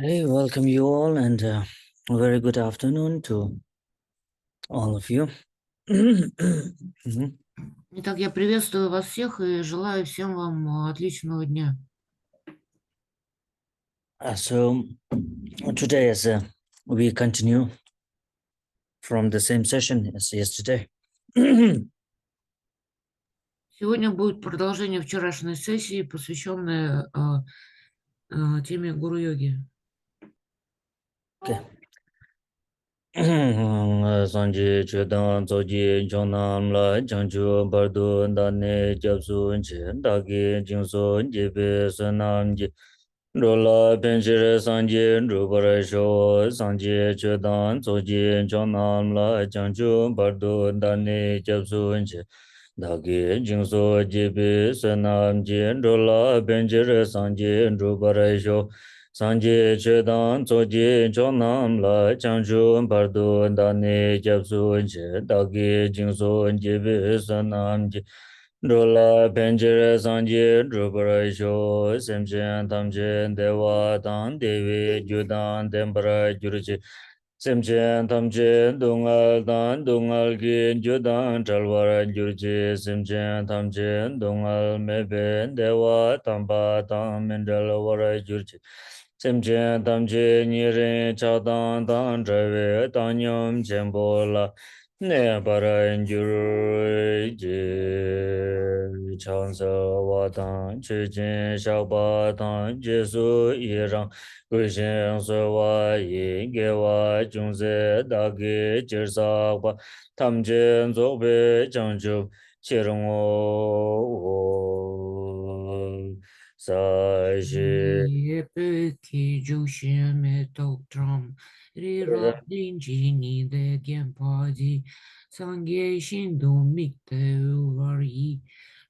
Hey, welcome you all, and a very good afternoon to all of you. Mhm. Итак, я приветствую вас всех и желаю всем вам отличного дня. So today, as we continue from the same session as yesterday, Сегодня будет продолжение вчерашней сессии, посвященной теме гуру-йоги. okay. Sanji Chedan Zoji Jonam La Janju Bardu Dane Japsu Che Dagi Jingso Jebe Sanam Ji Rola Penchire Sanji Rupara Sho Sanji Chedan Zoji Jonam La Janju Bardu Dane Japsu Che Dagi Jingso Jebe Sanam Ji Rola Penchire Sanji Rupara Sho Sanje Chedan Zoji Chonam La Changchu Bardu Dani Japsu Che Dagi Jingso Jibi Sanam Ji Drola Penjire Sanje Drupara Sho Semchen Tamche Dewa Tan Devi Judan Tempara Jurche Semchen Tamche Dungal Dan Dungal Ki Judan Chalwara Jurche Semchen Tamche Dungal Mebe Dewa Tamba Tam Mendal Vara Jurche Semchen Tamche Nirin Chadang Dan Trave Tanyam Chembola Ne Para Jur Je Chansa Watan Chujin Shakpa Tan Jesu Irang Gushin Suwa Yin Gewa Jungze Dagi Jirsakpa Tamchen Zokpe Changchu Chirungo Sa Shi Епеки Джушеме Токтрам Рира Динчи Ниде Гемпади Санге Шинду Микте Увари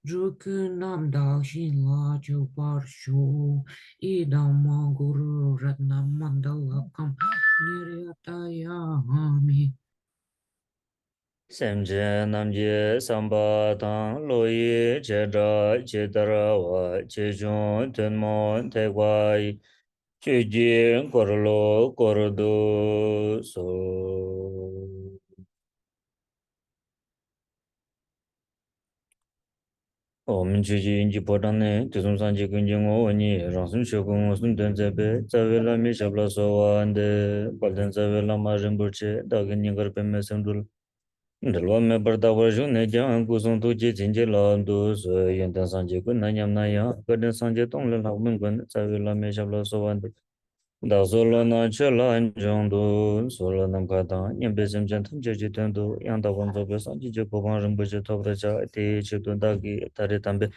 Джуку Намда Шинла Чупаршу Идама Гуру Ратна Мандалакам Нирятаями. Semje namje samba tang loyi che dra che dara wa che jun ten mon te kwa yi che ji kor lo kor do so. 我们最近一波当呢，就从上级跟进我问你，让什么学工我从等这边，在为了没下不了说完的，保证在为了马上不吃，大概你个儿本没生出来。 Ndalwa me barda warjo ne jang kusung tu ji jinje la do so yen dan sanje kun na nyam na ya ka den sanje tong le la men kun sa we la me sha la so wan de da so la na che la an jong do so la nam ka da nyam be sem jan tham je ji den do yang da wan zo be san ji je ko ban ram bu je to bra cha te che do da gi ta re tam be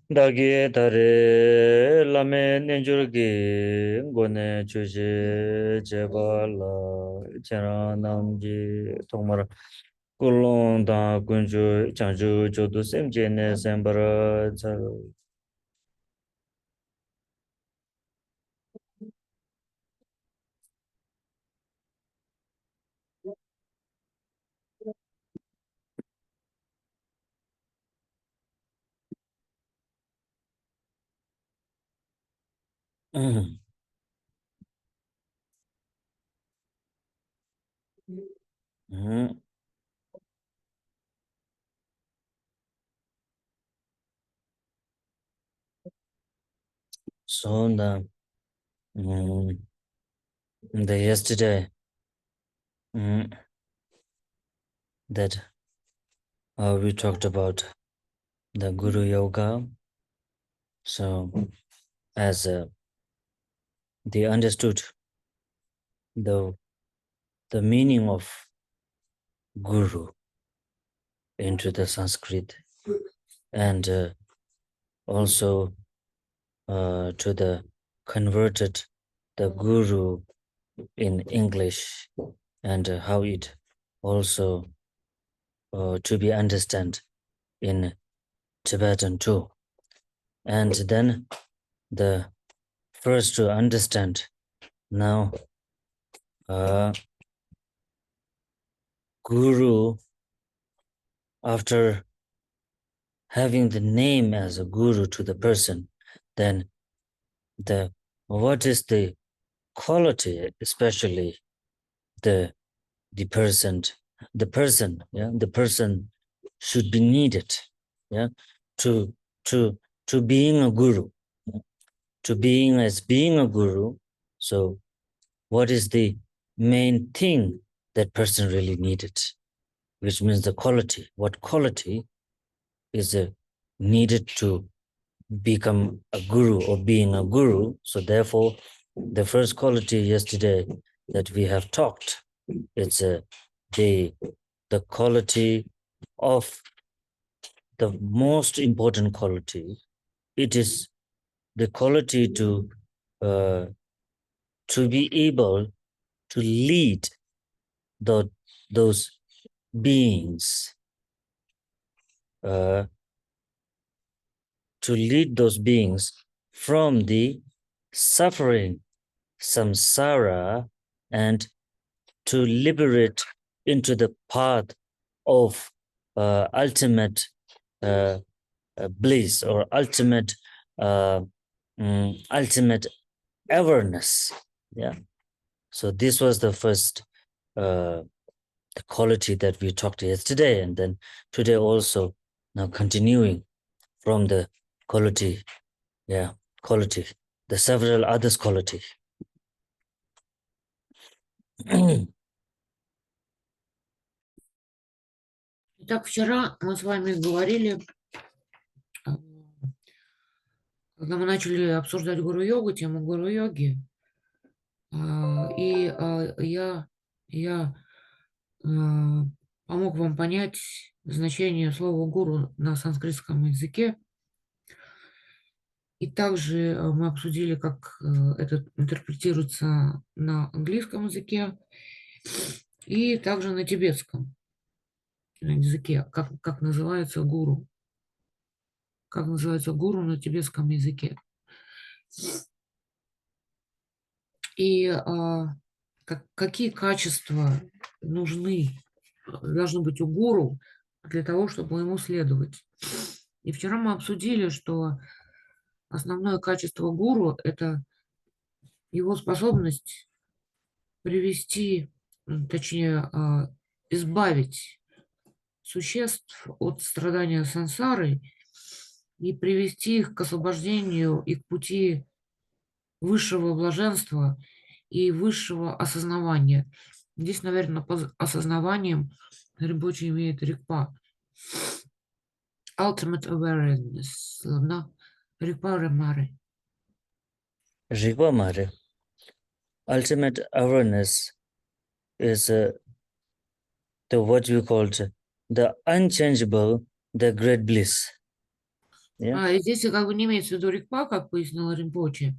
da gi ta re la me ne jur gi ngo ne chu je je ba la cha ra nam ji tong ma Kulong da kunju chanju jodu semje ne sembara cha. So mm, the yesterday mm, that we talked about the Guru Yoga. So as they understood the the meaning of Guru into the Sanskrit and also to the converted the Guru in English and how it also to be understand in Tibetan too. And then the first to understand now Guru, after having the name as a Guru to the person, then the what is the quality, especially the person, yeah, the person should be needed, yeah, to being a guru, yeah, to being a guru. So what is the main thing that person really needed, which means the quality. What quality is needed to become a guru or being a guru? So therefore, the first quality yesterday that we have talked, it's the quality of the most important quality. It is the quality uh, to be able to lead those beings, uh, to lead those beings from the suffering, samsara, and to liberate into the path of ultimate bliss or uh, ultimate awareness. Yeah. So this was the first the quality that we talked yesterday, and then today also, now continuing from the quality, yeah, quality, the several others quality. Итак, вчера мы с вами говорили, когда мы начали обсуждать гуру-йогу, тему гуру-йоги, и я помог вам понять значение слова гуру на санскритском языке. И также мы обсудили, как это интерпретируется на английском языке и также на тибетском языке, как называется гуру. Как называется гуру на тибетском языке. И какие качества должны быть у гуру для того, чтобы ему следовать. И вчера мы обсудили, что основное качество гуру – это его способность привести, точнее, избавить существ от страдания сансары и привести их к освобождению и к пути высшего блаженства и высшего осознавания. Здесь, наверное, под осознаванием Ринпоче имеет Рикпа. Ultimate awareness. Ладно? Рикпа Ремаре. Rigpa Mare, ultimate awareness is the what we called the unchangeable, the great bliss. Yeah. И здесь как бы не имеется в виду Рикпа, как пояснил Ринпоче,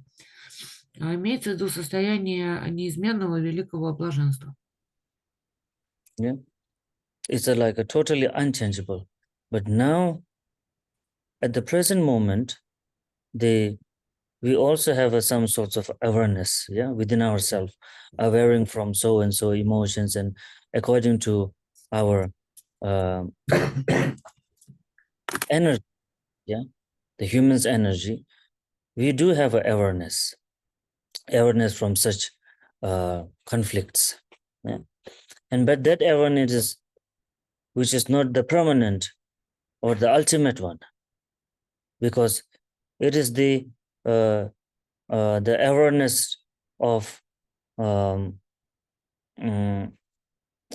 а имеется в виду состояние неизменного великого блаженства. Yeah. It's like a totally unchangeable. But now, at the present moment, we also have some sorts of awareness, yeah, within ourselves, varying from so and so emotions, and according to our energy, yeah, the human's energy, we do have an awareness from such conflicts, yeah? And but that awareness which is not the permanent or the ultimate one, because it is the awareness of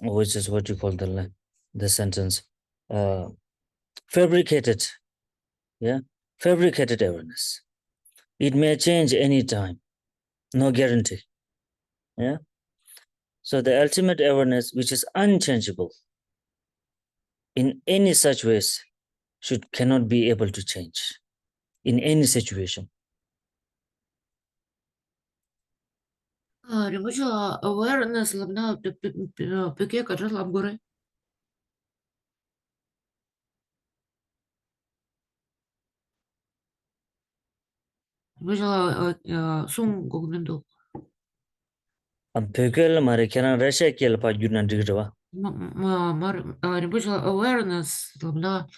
which is what you call the sentence, fabricated, yeah, fabricated awareness. It may change anytime, no guarantee, yeah. So the ultimate awareness, which is unchangeable in any such ways, cannot be able to change in any situation. Ринпоче awareness лабна пеке каджа лабгоре. Ринпоче сум гогнендо. Pekela mare kena rasha kiel pa yunan digdwa. Ринпоче awareness лабна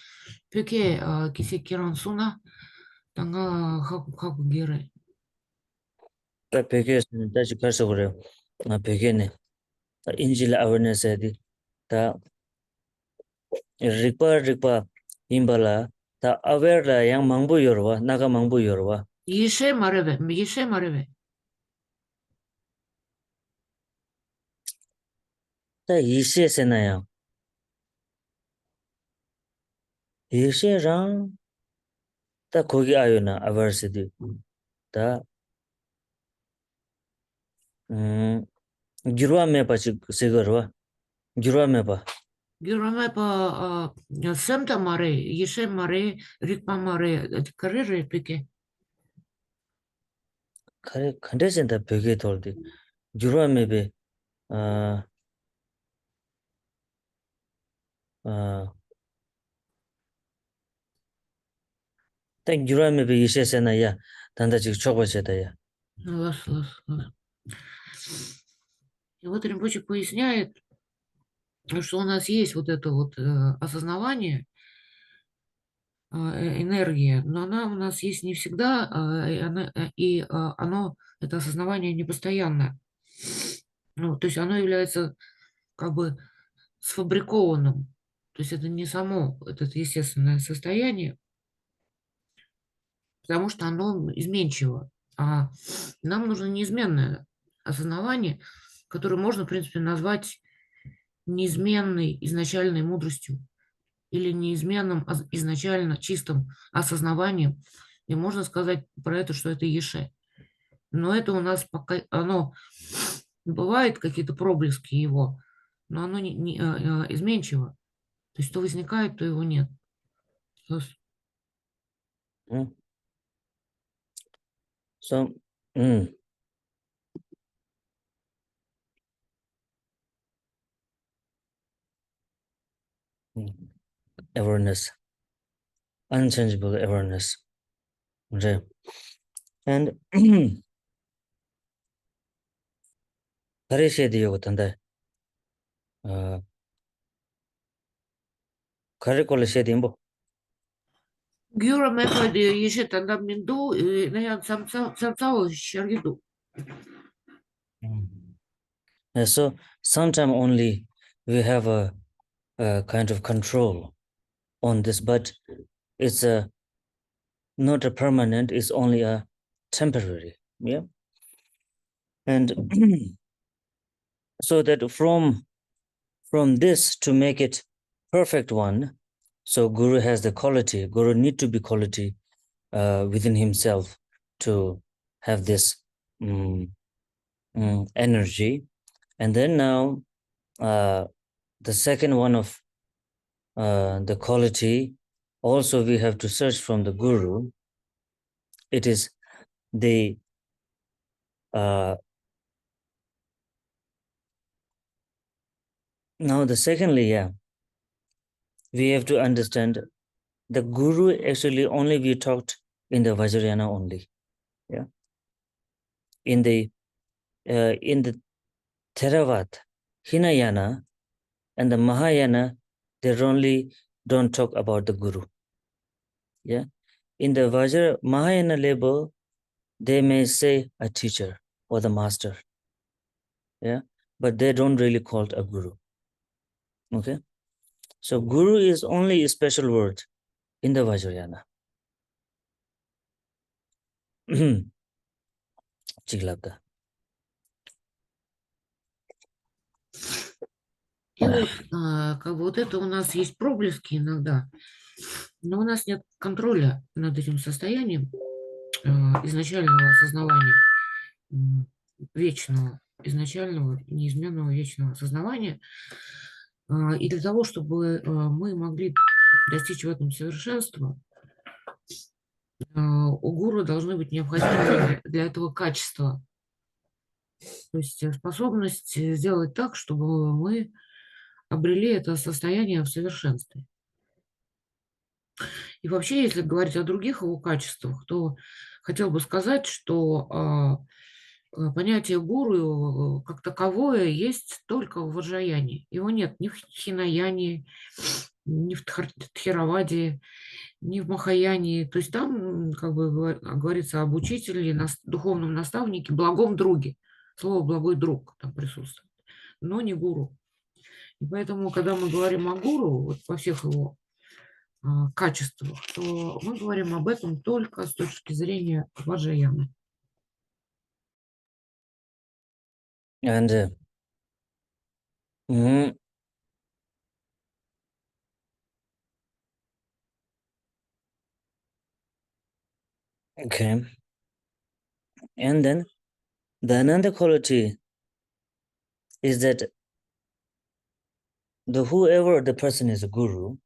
пеке кисе киран суна танга хаку гере. 다 베개 다시 가서 그래. 베개네. 인질 awareness edi. 다 rikpa imbala 다 aware la yang mangbu yorwa naga mangbu yorwa Еше мареве. 다 ishe sena yang ishe rang 다 거기 아요나 aware sedi 다 girwa me pa sigarwa girwa me pa Гюраме па Семта маре, Еше маре, Рикпа маре, Карере пике. kare khande sen da bege toldi girwa me be 아 아 다 girwa me be ishe sena ya 단다 지 chokwa cheda ya Лас. И вот Римпоче поясняет, что у нас есть вот это вот осознавание, энергия, но она у нас есть не всегда, оно, это осознавание непостоянное. Ну, то есть оно является как бы сфабрикованным. То есть это не само, это естественное состояние, потому что оно изменчиво. А нам нужно неизменное осознавание, которое можно, в принципе, назвать неизменной изначальной мудростью или неизменным изначально чистым осознаванием. И можно сказать про это, что это Еше. Но это у нас пока, оно бывает какие-то проблески его, но оно изменчиво. То есть то возникает, то его нет. 응? so 음 awareness unchangeable awareness right and kareshe diyo tanda kare kole she dimbo Гюра мефоди еше тогда минду, на самцау щергиду. so sometime only we have a kind of control on this but it's a not a permanent it's only a temporary yeah and so that from this to make it perfect one so guru has the quality guru need to be quality within himself to have this energy and then now the second one of the quality also we have to search from the guru it is the now the secondly yeah we have to understand the guru actually only we talked in the Vajrayana only yeah in the Theravada Hinayana and the Mahayana they only don't talk about the guru yeah in the Mahayana label they may say a teacher or the master yeah but they don't really call it a guru okay so guru is only a special word in the Vajrayana Chiglabda. И вот, как бы вот это у нас есть проблески иногда, но у нас нет контроля над этим состоянием изначального осознавания, вечного, изначального, неизменного вечного осознавания. И для того, чтобы мы могли достичь в этом совершенства, у гуру должны быть необходимые для этого качества. То есть способность сделать так, чтобы мы обрели это состояние в совершенстве. И вообще, если говорить о других его качествах, то хотел бы сказать, что понятие гуру как таковое есть только в Ваджраяне. Его нет ни в Хинаяне, ни в Тхераваде, ни в Махаяне. То есть там как бы говорится об учителе, духовном наставнике, благом друге. Слово «благой друг» там присутствует, но не гуру. И поэтому, когда мы говорим о гуру, вот во всех его качествах, то мы говорим об этом только с точки зрения Ваджраяны. And mhm, okay. And then the another quality is that the whoever the person is a guru.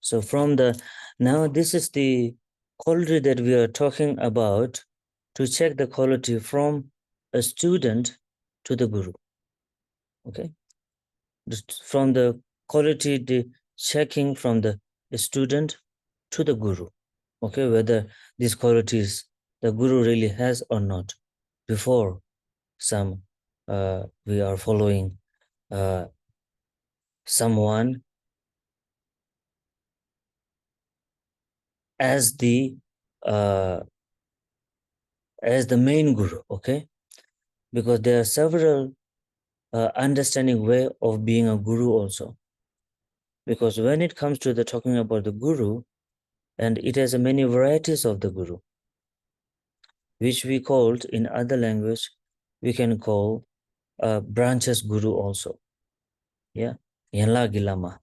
So from the now this is the quality that we are talking about to check the quality from a student to the guru. Okay, just from the quality the checking from the student to the guru. Okay, whether these qualities the guru really has or not before some we are following someone as the main guru. Okay, because there are several understanding way of being a guru also, because when it comes to the talking about the guru, and it has many varieties of the guru, which we called in other language we can call branches guru also. Yeah, Yanlagi Lama.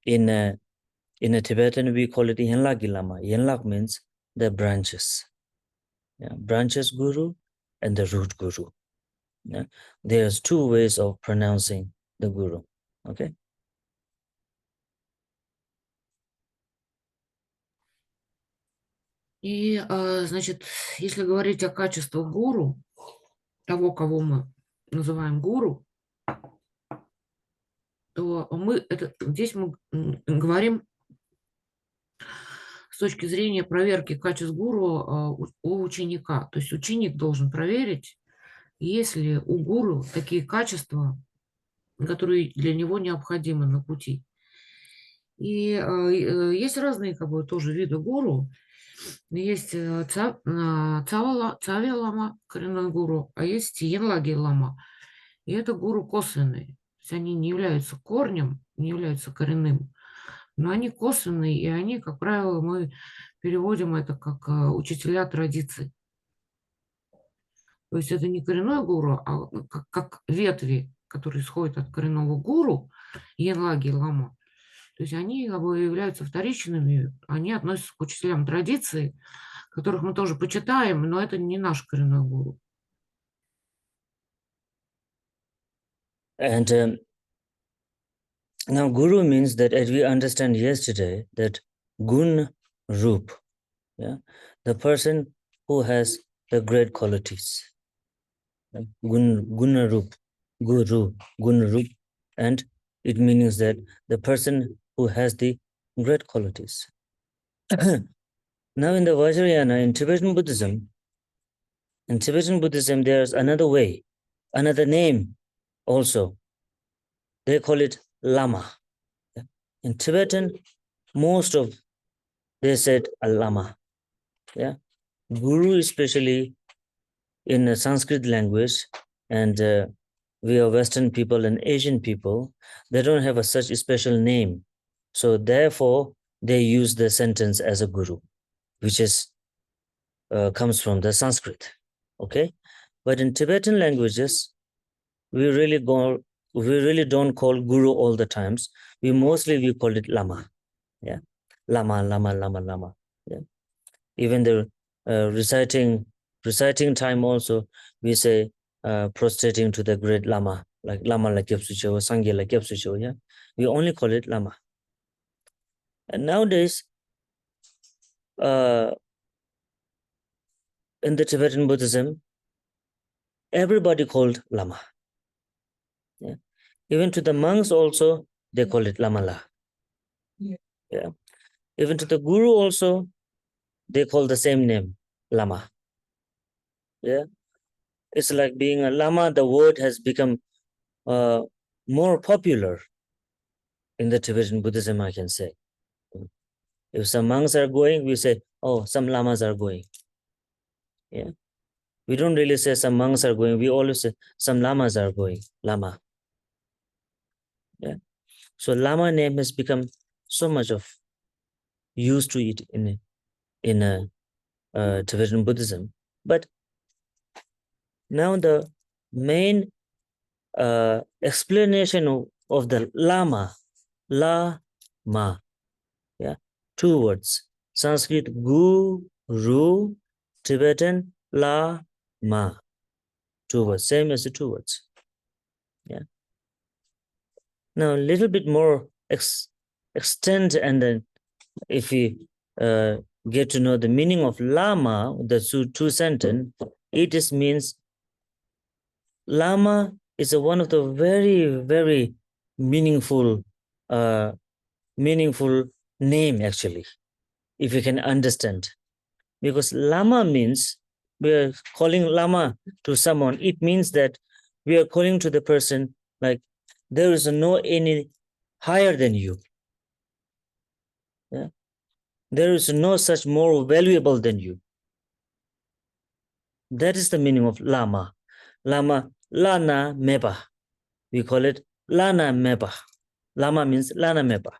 In a Tibetan we call it Yanlagi Lama. Yanlag means the branches. Yeah, branches guru and the root guru. Yeah, there's two ways of pronouncing the guru. Okay. И, значит, если говорить о качествах гуру, того, кого мы называем гуру, то здесь мы говорим с точки зрения проверки качеств гуру у ученика. То есть ученик должен проверить, есть ли у гуру такие качества, которые для него необходимы на пути. И есть разные как бы, тоже виды гуру. Есть Цави лама, коренной гуру, а есть Янлаги лама. И это гуру косвенные. То есть они не являются корнем, не являются коренным, но они косвенные, и они, как правило, мы переводим это как учителя традиций. То есть это не коренной гуру, а как ветви, которые исходят от коренного гуру, Янлаги лама. То есть они как бы являются вторичными, они относятся к учителям традиции, которых мы тоже почитаем, но это не наш коренной гуру. And now guru means that, as we understand yesterday, that gun roop, yeah, the person who has the great qualities. Guna roop, guru, gun roop, and it means that the person who has the great qualities. Now in the Vajrayana, in Tibetan Buddhism, there's another way, another name also. They call it Lama. In Tibetan, most of they said a Lama. Yeah, Guru, especially in the Sanskrit language, and we are Western people and Asian people, they don't have such a special name. So therefore, they use the sentence as a guru, which is comes from the Sanskrit. Okay, but in Tibetan languages, we really don't call guru all the times. We call it lama. Yeah, lama. Yeah, even the reciting time also, we say prostrating to the great lama, like lama like Gyapsucho, sangye like Gyapsucho. Yeah, we only call it lama. And nowadays, in the Tibetan Buddhism, everybody called lama. Yeah, even to the monks also, they call it lamala. Yeah, even to the guru also, they call the same name, lama. Yeah, it's like being a lama. The word has become more popular in the Tibetan Buddhism, I can say. If some monks are going, we say, oh, some lamas are going. Yeah. We don't really say some monks are going. We always say some lamas are going. Lama. Yeah. So lama name has become so much of used to it in Tibetan Buddhism. But now the main explanation of the lama, lama, yeah, 2 words. Sanskrit guru, Tibetan lama. 2 words, same as the 2 words. Yeah. Now a little bit more extend, and then if we get to know the meaning of lama, the 2 sentence, it just means lama is one of the very, very meaningful name, actually, if you can understand. Because lama means we are calling lama to someone. It means that we are calling to the person like there is no any higher than you. Yeah? There is no such more valuable than you. That is the meaning of lama. Lama, lana meba. We call it lana meba. Lama means lana meba.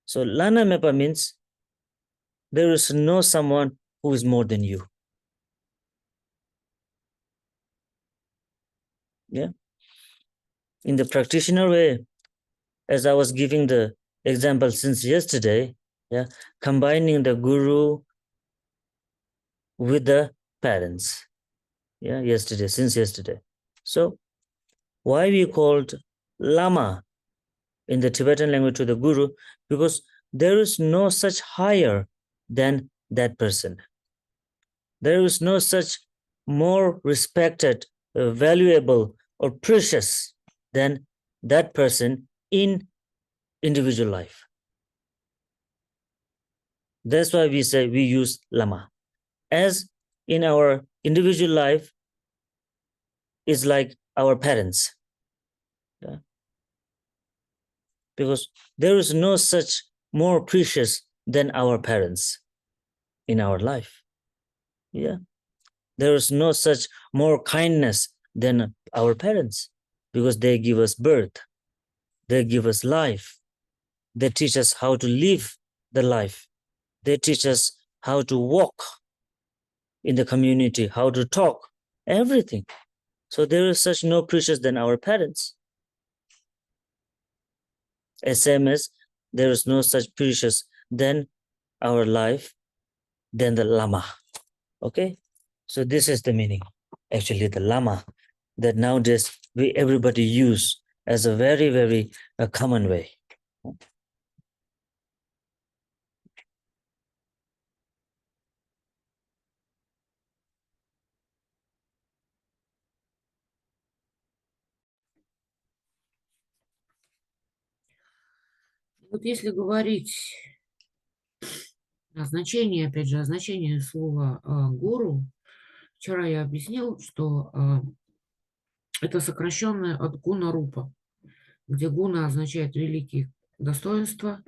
So lana meba means there is no someone who is more than you. Yeah. In the practitioner way, as I was giving the example since yesterday, yeah, combining the guru with the parents. Yeah, since yesterday. So why we called lama in the Tibetan language to the guru? Because there is no such higher than that person. There is no such more respected, valuable, or precious than that person in individual life. That's why we say we use lama. As in our individual life is like our parents. Yeah? Because there is no such more precious than our parents in our life. Yeah. There is no such more kindness than our parents, because they give us birth, they give us life, they teach us how to live the life, they teach us how to walk in the community, how to talk, everything. So there is such no precious than our parents. Same as there is no such precious than our life, than the lama. Okay, so this is the meaning, actually, the lama, that nowadays everybody use as a very, very common way. Вот если говорить о значении, опять же, о значении слова гуру, вчера я объяснил, что это сокращенное от гуна рупа, где гуна означает великие достоинства,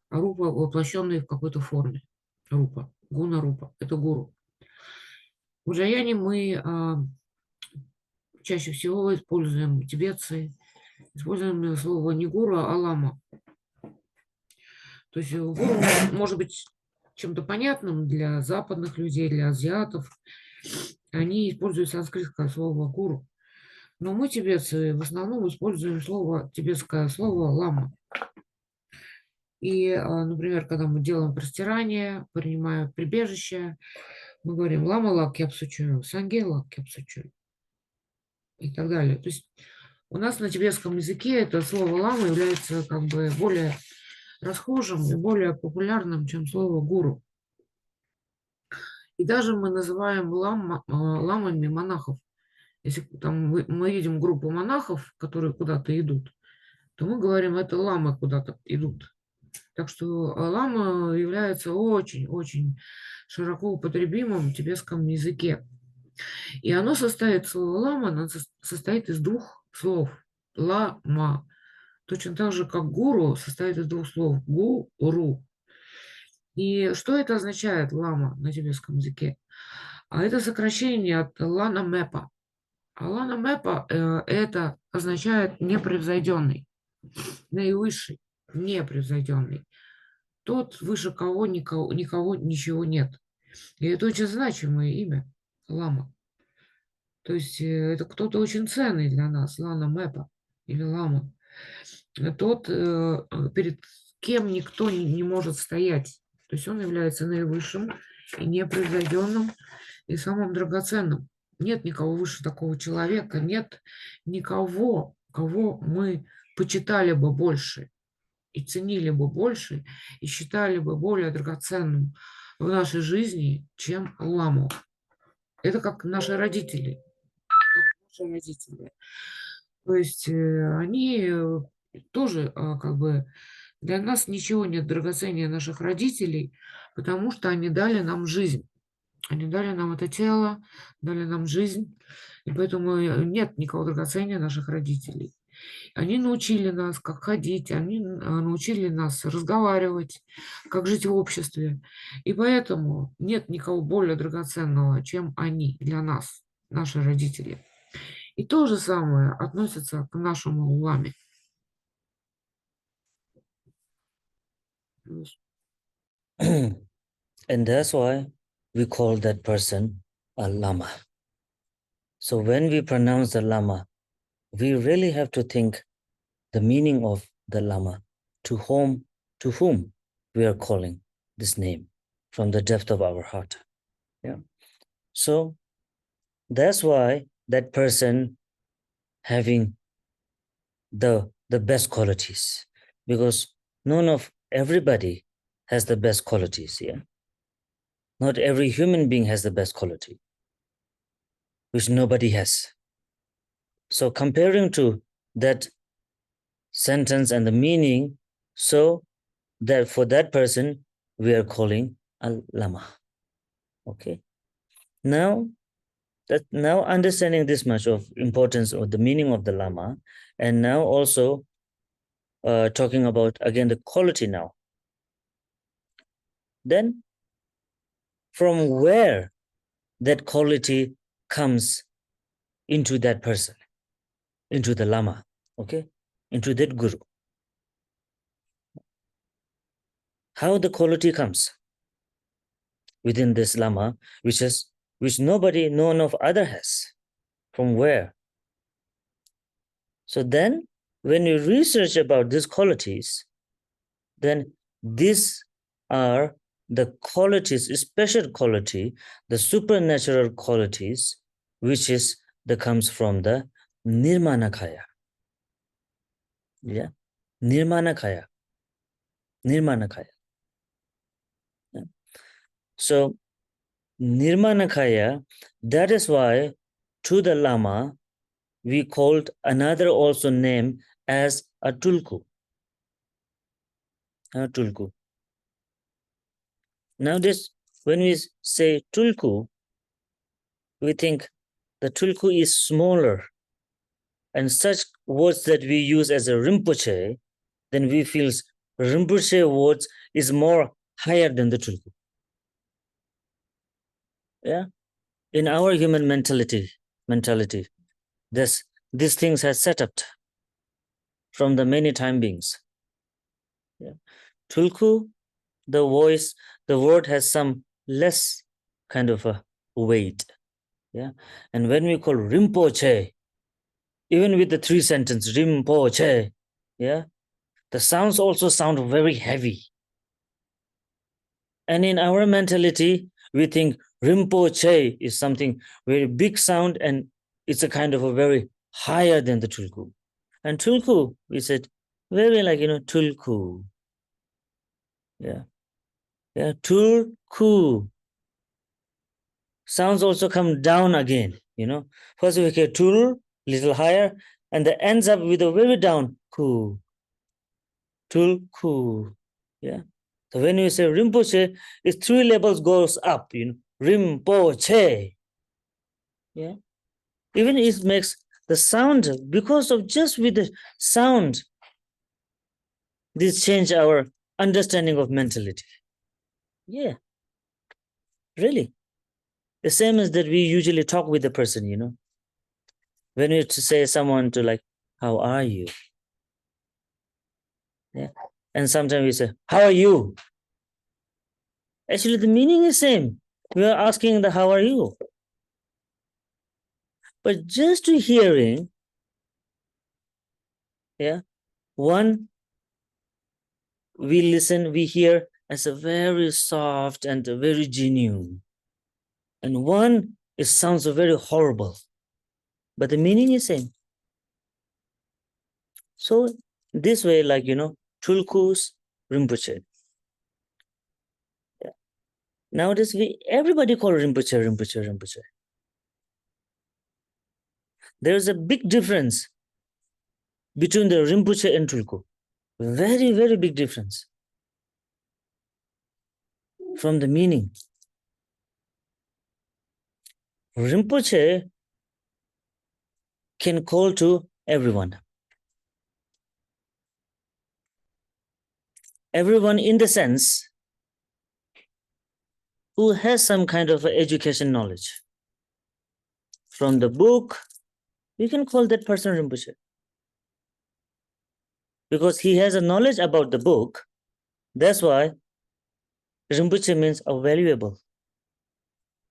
а рупа воплощенные в какой-то форме. Рупа, гуна рупа, это гуру. В джаяне мы чаще всего используем, тибетцы, используем слово не гуру, а лама. То есть гуру может быть чем-то понятным для западных людей, для азиатов. Они используют санскритское слово гуру. Но мы, тибетцы, в основном используем тибетское слово лама. И, например, когда мы делаем простирание, принимаем прибежище, мы говорим лама ла кепсучу, санге ла кепсучу и так далее. То есть у нас на тибетском языке это слово лама является как бы более расхожим и более популярным, чем слово гуру. И даже мы называем ламами монахов. Если там мы видим группу монахов, которые куда-то идут, то мы говорим, это ламы куда-то идут. Так что лама является очень-очень широко употребимым в тибетском языке. И оно слово лама, оно состоит из 2 слов. Лама. Точно так же, как гуру состоит из 2 слов. Гуру. И что это означает лама на тибетском языке? А это сокращение от Лана Мэпа. А Лана Мэпа это означает непревзойденный, наивысший, непревзойденный. Тот, выше кого никого ничего нет. И это очень значимое имя, Лама. То есть это кто-то очень ценный для нас, Лана Мэпа или Лама. Тот, перед кем никто не может стоять. То есть он является наивысшим и непревзойденным и самым драгоценным. Нет никого выше такого человека, нет никого, кого мы почитали бы больше и ценили бы больше, и считали бы более драгоценным в нашей жизни, чем ламу. Это как наши родители. Как наши родители. То есть они тоже как бы для нас ничего нет драгоценнее наших родителей, потому что они дали нам жизнь. Они дали нам это тело, дали нам жизнь, и поэтому нет никого драгоценнее наших родителей. Они научили нас, как ходить, они научили нас разговаривать, как жить в обществе. И поэтому нет никого более драгоценного, чем они для нас, наши родители. И то же самое относится к нашему ламе. And that's why we call that person a lama. So when we pronounce the lama, we really have to think the meaning of the lama, to whom we are calling this name from the depth of our heart. Yeah. So that's why that person having the best qualities, because none of everybody has the best qualities. Yeah. Not every human being has the best quality, which nobody has. So comparing to that sentence and the meaning, so that for that person, we are calling a lama. Okay. Now understanding this much of importance of the meaning of the lama, and now also talking about again the quality now. Then from where that quality comes into that person, into the lama, okay, into that guru. How the quality comes within this lama, which none of other has. From where? So then when you research about these qualities, then these are the qualities, special quality, the supernatural qualities, which is that comes from the Nirmanakaya. Yeah, Nirmanakaya. Nirmanakaya. Yeah. So Nirmanakaya, that is why to the Lama we called another also name as a Tulku. A Tulku. Now this, when we say Tulku, we think the Tulku is smaller, and such words that we use as a Rinpoche, then we feel Rinpoche words is more higher than the Tulku. Yeah, in our human mentality, these things are set up from the many time beings. Yeah. Tulku, the voice, the word has some less kind of a weight. Yeah, and when we call Rinpoche, even with the 3 sentence Rinpoche, yeah, the sounds also sound very heavy. And in our mentality, we think Rinpoche is something very big sound, and it's a kind of a very higher than the Tulku. And Tulku, we said, very like, Tulku. Yeah. Yeah, Tulku. Sounds also come down again, First we get Tul, little higher, and that ends up with a very down, Ku. Tulku. Yeah. So when you say Rinpoche, it's 3 levels goes up, Rinpoche. Yeah. Even it makes the sound, because of just with the sound, this change our understanding of mentality. Yeah, really. The same as that we usually talk with the person, you know. When we to say someone to like, how are you? Yeah. And sometimes we say, how are you? Actually, the meaning is same. We are asking the how are you? But just to hearing, yeah, one we listen, we hear as a very soft and a very genuine. And one it sounds very horrible, but the meaning is same. So this way, like Tulkus Rinpoche. Yeah. Nowadays everybody call Rinpoche, Rinpoche, Rinpoche. There is a big difference between the Rinpoche and Tulku. Very, very big difference from the meaning. Rinpoche can call to everyone. Everyone in the sense who has some kind of education knowledge. From the book, you can call that person Rinpoche. Because he has a knowledge about the book, that's why Rinpoche means a valuable.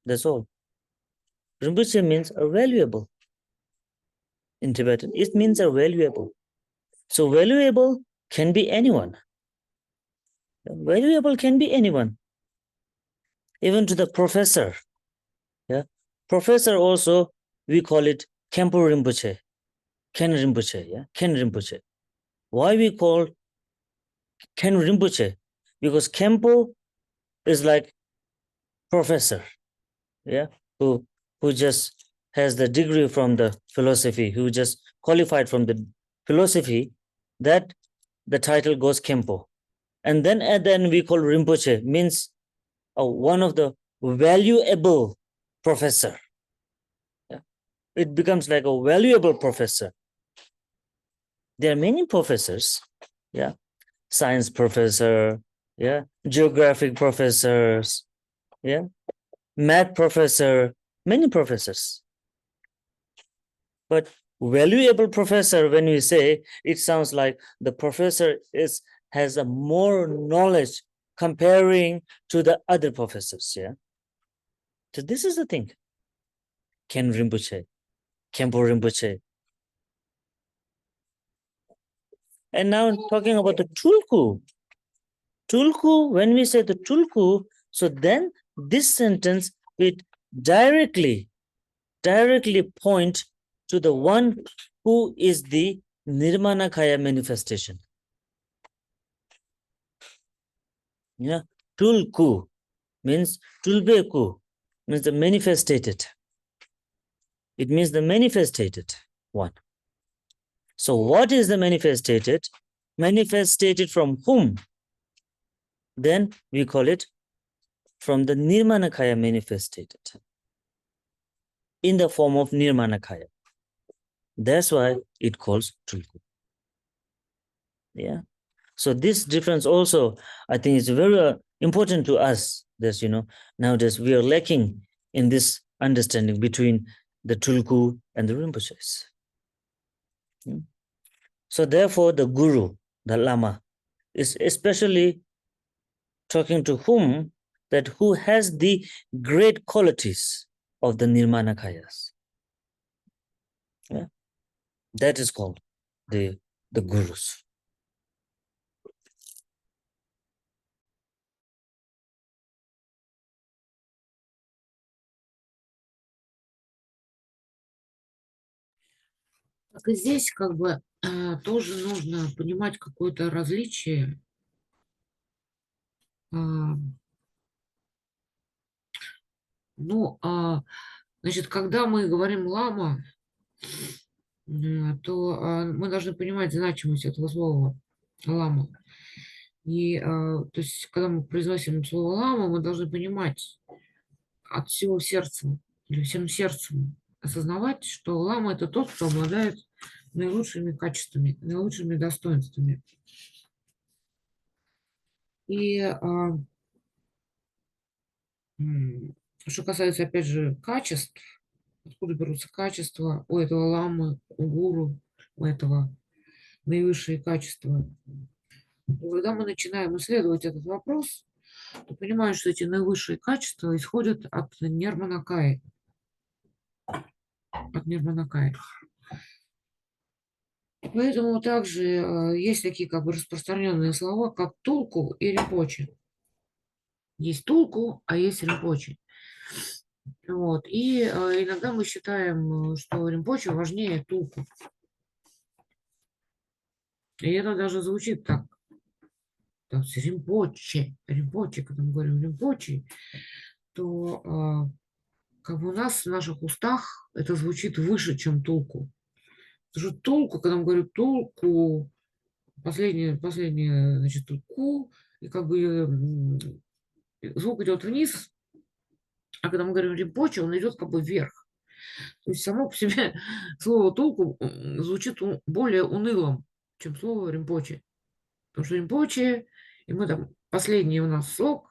That's all. Rinpoche means a valuable. In Tibetan, it means a valuable. So valuable can be anyone. Valuable can be anyone. Even to the professor. Yeah. Professor also, we call it Khenpo Rinpoche. Ken Rinpoche. Yeah. Ken Rinpoche. Why we call Ken Rinpoche? Because Khenpo is like professor. Yeah. Who just has the degree from the philosophy, who just qualified from the philosophy, that the title goes Khenpo. And then at the end we call Rinpoche, means one of the valuable professor. Yeah. It becomes like a valuable professor. There are many professors, yeah, science professor, yeah, geographic professors, yeah, math professor, many professors. But valuable professor, when we say, it sounds like the professor has a more knowledge comparing to the other professors. Yeah. So this is the thing. Ken Rinpoche, Khenpo Rinpoche. And now talking about the Tulku. Tulku, when we say the Tulku, so then this sentence, it directly point to the one who is the Nirmanakaya manifestation. Yeah, Tulku means Tulbeku, means the manifested. It means the manifested one. So what is the manifested? Manifested from whom? Then we call it from the Nirmanakaya manifested in the form of Nirmanakaya. That's why it calls Tulku. Yeah. So this difference also, I think, is very important to us. That nowadays we are lacking in this understanding between the Tulku and the Rinpoches. So therefore, the Guru, the Lama, is especially talking to whom that who has the great qualities of the Nirmanakayas. Yeah. That is called the Gurus. Так и здесь как бы тоже нужно понимать какое-то различие. А, Ну, значит, когда мы говорим лама, то мы должны понимать значимость этого слова лама. И то есть, когда мы произносим слово лама, мы должны понимать от всего сердца или всем сердцем осознавать, что лама это тот, кто обладает наилучшими качествами, наилучшими достоинствами. И Что касается, опять же, качеств, откуда берутся качества у этого ламы, у гуру, у этого наивысшие качества. Когда мы начинаем исследовать этот вопрос, то понимаем, что эти наивысшие качества исходят от Нирманакаи. От Нирманакаи. Поэтому также есть такие как бы распространенные слова, как тулку и ринпоче. Есть тулку, а есть ринпоче. Вот. И иногда мы считаем, что ринпоче важнее тулку. И это даже звучит так. Так, ринпоче, когда мы говорим ринпоче, то как бы у нас в наших устах это звучит выше, чем тулку. Потому что тулку, когда мы говорим тулку, последнее, значит, тут ку, и как бы звук идет вниз, а когда мы говорим ринпоче, он идет как бы вверх. То есть само по себе слово толку звучит более унылым, чем слово римпоче. Потому что римпоче, и мы там, последний у нас слог,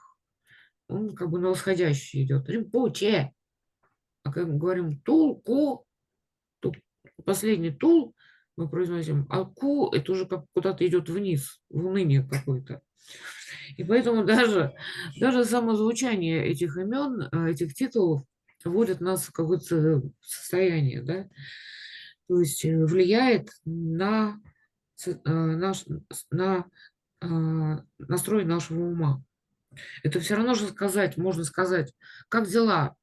он как бы на восходящий идет. Римпоче. А когда мы говорим тулку, то последний тул мы произносим, а ку это уже как куда-то идет вниз, в уныние какое-то. И поэтому даже само звучание этих имен, этих титулов вводит нас в какое-то состояние, да, то есть влияет на, наш, на настрой нашего ума. Это все равно же сказать, можно сказать, как дела?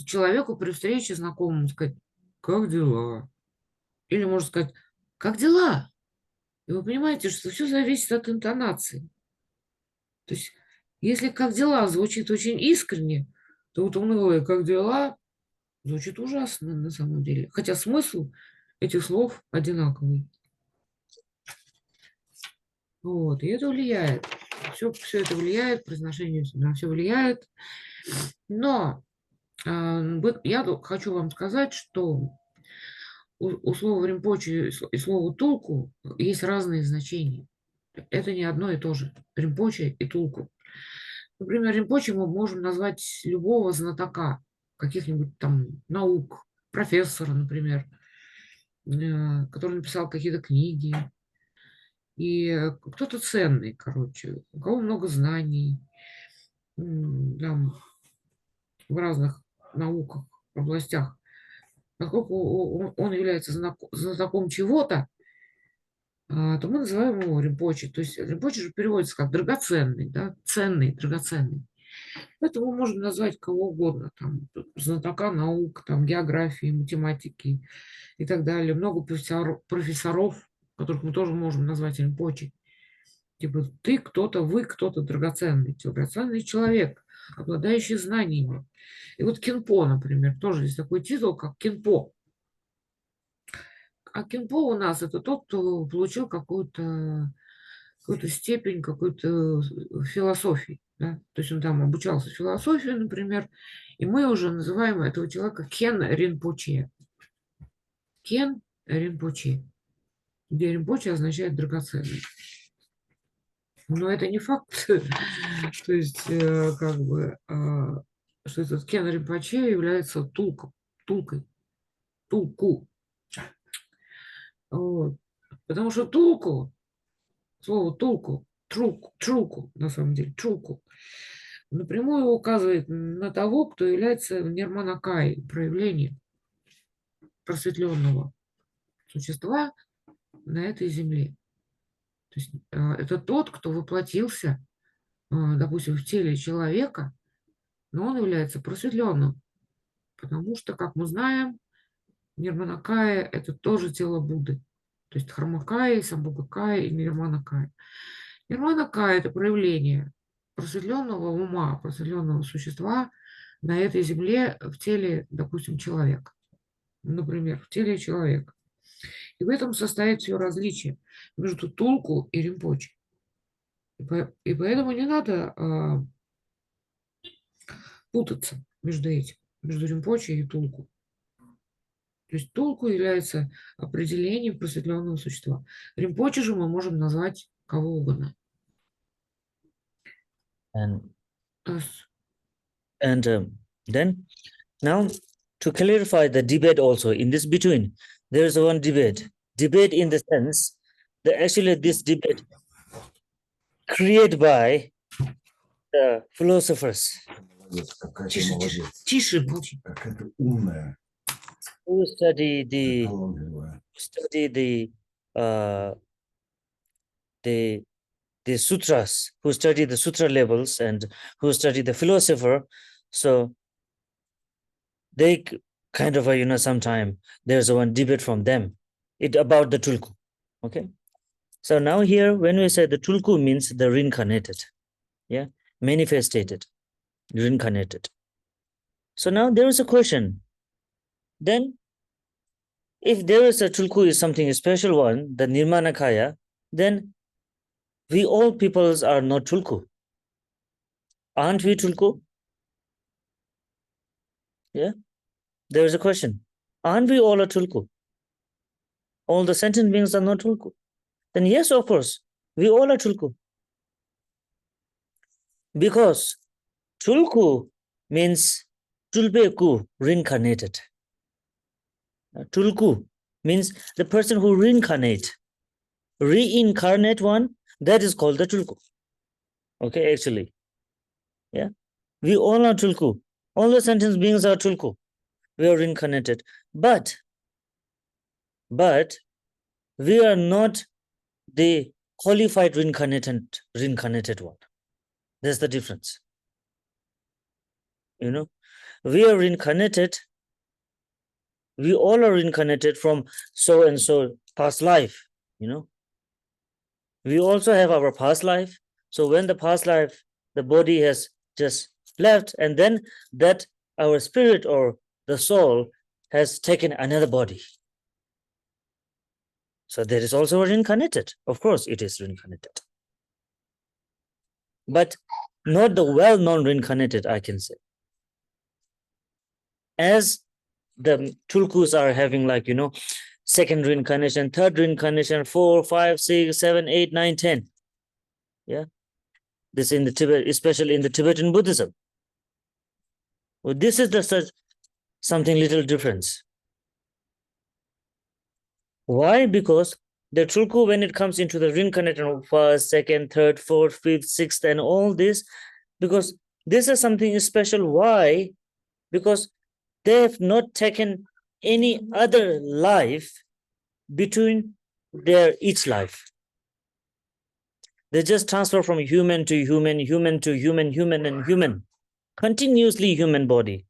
Человеку при встрече знакомому сказать, как дела? Или можно сказать, как дела? И вы понимаете, что все зависит от интонации. То есть, если как дела звучит очень искренне, то вот унылое как дела звучит ужасно на самом деле. Хотя смысл этих слов одинаковый. Вот, и это влияет. Все это влияет, произношение на все влияет. Но я хочу вам сказать, что у слова римпочи и слова тулку есть разные значения. Это не одно и то же. Римпочи и тулку. Например, римпочи мы можем назвать любого знатока каких-нибудь там наук, профессора, например, который написал какие-то книги. И кто-то ценный, короче, у кого много знаний, там, в разных науках, областях. Поскольку он является знатоком чего-то, то мы называем его римпочи. То есть римпочи же переводится как драгоценный, да, ценный, драгоценный. Поэтому мы можем назвать кого угодно, там, знатока наук, там, географии, математики и так далее. Много профессоров, которых мы тоже можем назвать римпочи. Типа ты кто-то, вы кто-то драгоценный человек, обладающий знаниями. И вот Кинпо, например, тоже есть такой титул, как Кинпо. А Кинпо у нас это тот, кто получил какую-то степень, какой-то философии. Да? То есть он там обучался философии, например, и мы уже называем этого человека Кен Ринпоче. Кен Ринпоче, где Ринпоче означает драгоценный. Но это не факт. То есть, как бы, что этот Кен Ринпоче является тулкой, тулку. Вот. Потому что тулку, слово тулку, труку, на самом деле, труку, напрямую указывает на того, кто является нирманакай, проявлением просветленного существа на этой земле. То есть это тот, кто воплотился, допустим, в теле человека, но он является просветленным, потому что, как мы знаем, Нирманакая– это тоже тело Будды. То есть Дхармакая, Самбхагакая и Нирманакая. Нирманакая– это проявление просветленного ума, просветленного существа на этой земле в теле, допустим, человека. Например, в теле человека. И в этом состоит все различие между Тулку и Римпочи. И поэтому не надо путаться между этим, между Римпочи и Тулку. То есть Тулку является определением просветленного существа. Римпочи же мы можем назвать кого угодно. And And then now to clarify the debate also in this between, there is one debate in the sense that actually this debate created by the philosophers Молодец, какая ты Тише, тише, молодец. тише, молчи. Какая ты умная, who study the талантливая. uh, the sutras, who study the sutra levels and who study the philosopher. So they kind of sometime there's one debate from them about the tulku. Okay, so now here when we say the tulku means the reincarnated, yeah, manifested, reincarnated. So now there is a question, then if there is a tulku is something special one, the Nirmanakaya, then we all peoples are not tulku. Aren't we tulku? Yeah, there is a question. Aren't we all a tulku? All the sentient beings are not tulku. Then yes, of course, we all are tulku. Because tulku means tulbeku, reincarnated. Tulku means the person who reincarnate one, that is called the tulku. Okay, actually. Yeah. We all are tulku. All the sentient beings are tulku. We are reincarnated. But we are not the qualified reincarnated one. That's the difference. We are reincarnated. We all are reincarnated from so and so past life. We also have our past life. So when the past life, the body has just left, and then that our spirit or the soul has taken another body. So there is also reincarnated. Of course, it is reincarnated. But not the well-known reincarnated, I can say. As the tulkus are having second reincarnation, third reincarnation, 4, 5, 6, 7, 8, 9, 10. Yeah. This in the Tibet, especially in the Tibetan Buddhism. Well, this is the something little difference. Why? Because the tulku, when it comes into the reincarnation of first, second, third, fourth, fifth, sixth, and all this, because this is something special. Why? Because they have not taken any other life between their each life. They just transfer from human to human, human to human, human and human, continuously human body.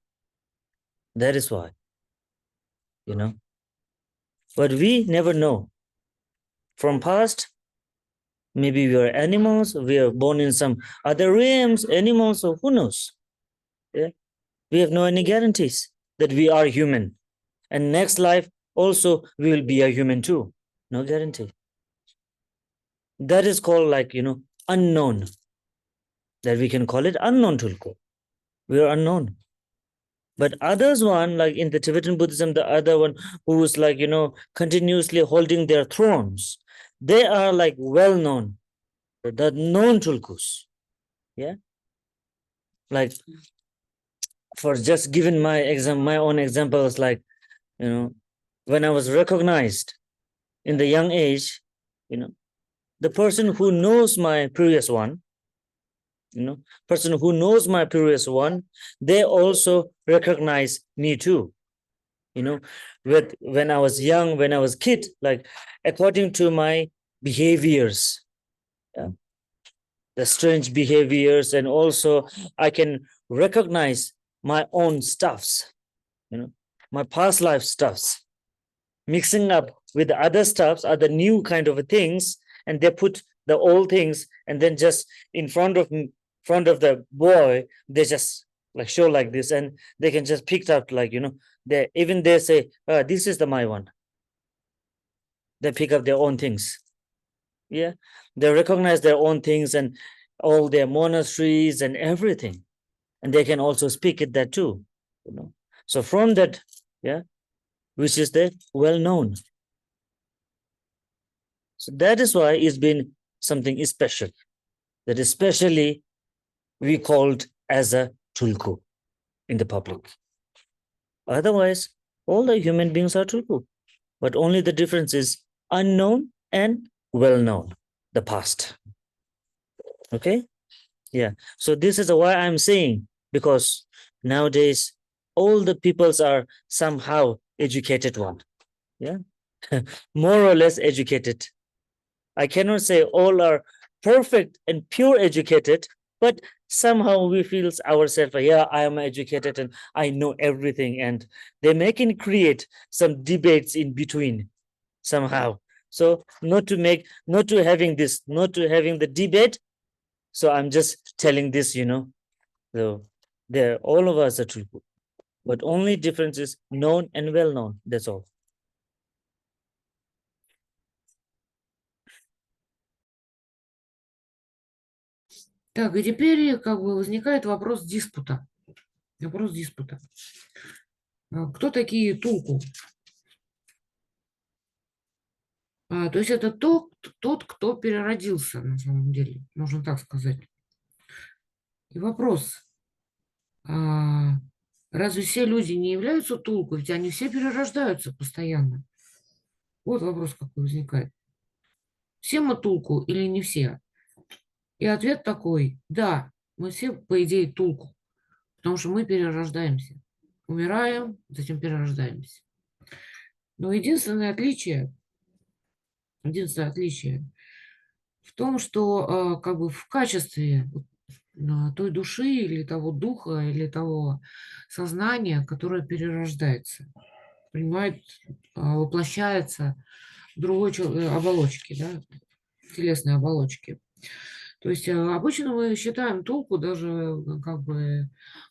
That is why, but we never know. From past, maybe we are animals, we are born in some other realms, animals, or who knows? Yeah, we have no any guarantees that we are human, and next life also we will be a human too. No guarantee. That is called unknown. That we can call it unknown tulku. We are unknown. But others one, like in the Tibetan Buddhism, the other one who is continuously holding their thrones, they are well known, the known tulkus. Yeah. Like for just giving my own examples, when I was recognized in the young age, the person who knows my previous one, they also recognize me too. When I was young, when I was kid, according to my behaviors, the strange behaviors, and also I can recognize my own stuffs, my past life stuffs, mixing up with the other stuffs, other new kind of things, and they put the old things, and then just in front of the boy, they just show like this, and they can just pick up they say, this is my one. They pick up their own things. Yeah, they recognize their own things and all their monasteries and everything, and they can also speak it that too. So from that, yeah, which is the well-known. So that is why it's been something special, that especially we called as a tulku. in the public. Otherwise, all the human beings are tulku, but only the difference is unknown and well-known, the past. Okay? Yeah. So this is why I'm saying, because nowadays all the peoples are somehow educated one. Yeah. More or less educated. I cannot say all are perfect and pure educated, but somehow we feel ourselves, yeah, I am educated and I know everything, and they make and create some debates in between somehow. So not to having the debate. So I'm just telling this, so there all of us are true, but only difference is known and well known. That's all. Так, и теперь как бы возникает вопрос диспута. Вопрос диспута. Кто такие Тулку? То есть это тот, кто переродился, на самом деле, можно так сказать. И вопрос, разве все люди не являются Тулку? Ведь они все перерождаются постоянно. Вот вопрос какой возникает. Все мы Тулку или не все? И ответ такой, да, мы все, по идее, Тулку, потому что мы перерождаемся. Умираем, затем перерождаемся. Но единственное отличие в том, что как бы в качестве той души или того духа, или того сознания, которое перерождается, принимает, воплощается в другой оболочке, да, телесной оболочке. То есть обычно мы считаем Тулку даже как бы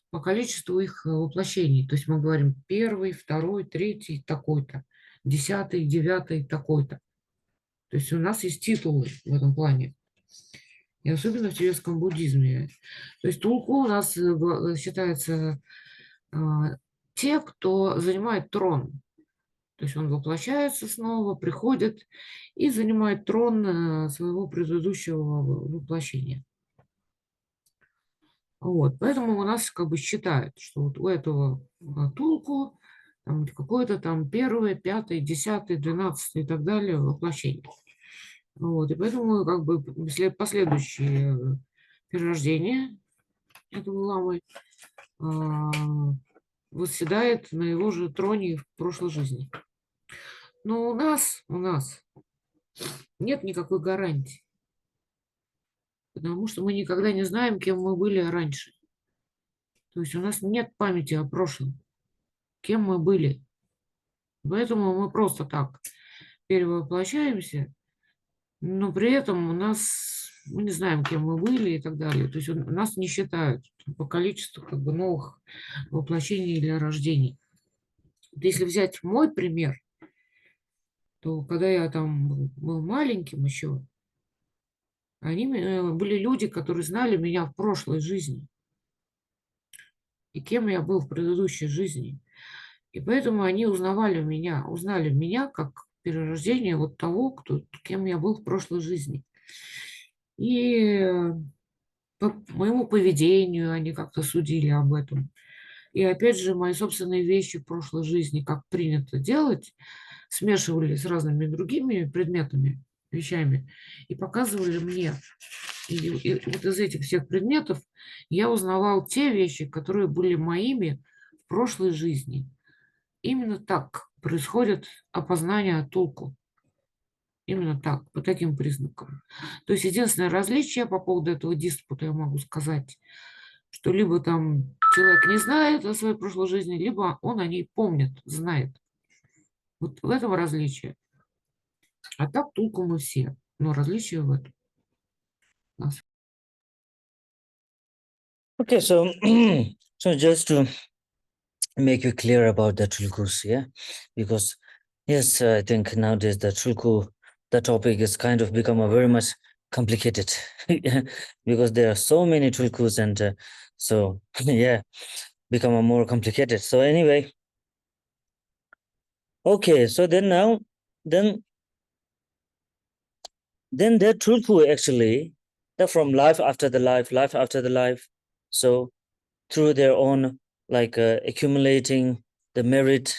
по количеству их воплощений. То есть мы говорим 1, 2, 3 такой-то, 10, 9 такой-то. То есть у нас есть титулы в этом плане. И особенно в тибетском буддизме. То есть Тулку у нас считается те, кто занимает трон. То есть он воплощается снова, приходит и занимает трон своего предыдущего воплощения. Вот. Поэтому у нас как бы считают, что вот у этого Тулку какой-то там 1, 5, 10, 12 и так далее воплощение. Вот. И поэтому как бы последующие перерождения этого ламы восседает на его же троне в прошлой жизни. Но у нас нет никакой гарантии, потому что мы никогда не знаем, кем мы были раньше. То есть у нас нет памяти о прошлом, кем мы были. Поэтому мы просто так перевоплощаемся, но при этом мы не знаем, кем мы были и так далее. То есть нас не считают по количеству как бы новых воплощений или рождений. Вот если взять мой пример, то когда я там был маленьким еще, они были люди, которые знали меня в прошлой жизни и кем я был в предыдущей жизни. И поэтому они узнали меня как перерождение вот того, кем я был в прошлой жизни. И по моему поведению они как-то судили об этом. И опять же, мои собственные вещи в прошлой жизни, как принято делать, смешивали с разными другими предметами, вещами, и показывали мне. И вот из этих всех предметов я узнавал те вещи, которые были моими в прошлой жизни. Именно так происходит опознание Тулку. Именно так, по таким признакам. То есть единственное различие по поводу этого диспута я могу сказать, что либо там человек не знает о своей прошлой жизни, либо он о ней помнит, знает. Вот в этом различие. А так Тулку мы все. Но различие в этом. Okay, so so just to make you clear about the Tulkus, yeah, because yes, I think nowadays the Tulku, the topic is kind of become a very much complicated because there are so many Tulkus, and so yeah, become a more complicated. So anyway, okay, so then that Tulku actually, that from life after the life. So through their own like accumulating the merit,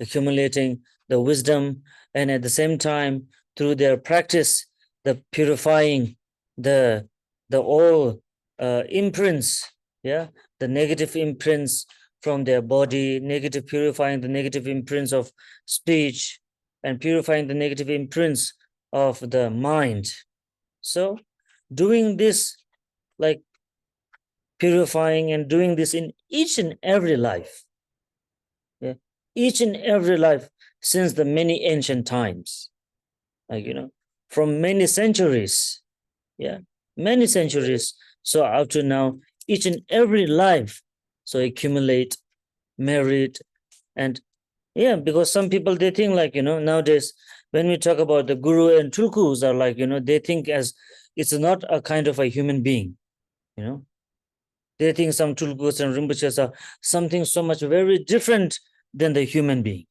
accumulating the wisdom, and at the same time, through their practice, the purifying the all imprints, yeah, the negative imprints from their body, negative purifying the negative imprints of speech, and purifying the negative imprints of the mind. So doing this, like purifying and doing this in each and every life, yeah, each and every life since the many ancient times, like, from many centuries, yeah, many centuries. So up to now, each and every life, so accumulate merit. And yeah, because some people, they think like, nowadays when we talk about the guru and tulkus are like, they think as it's not a kind of a human being, they think some tulkus and rinpoches are something so much very different than the human being.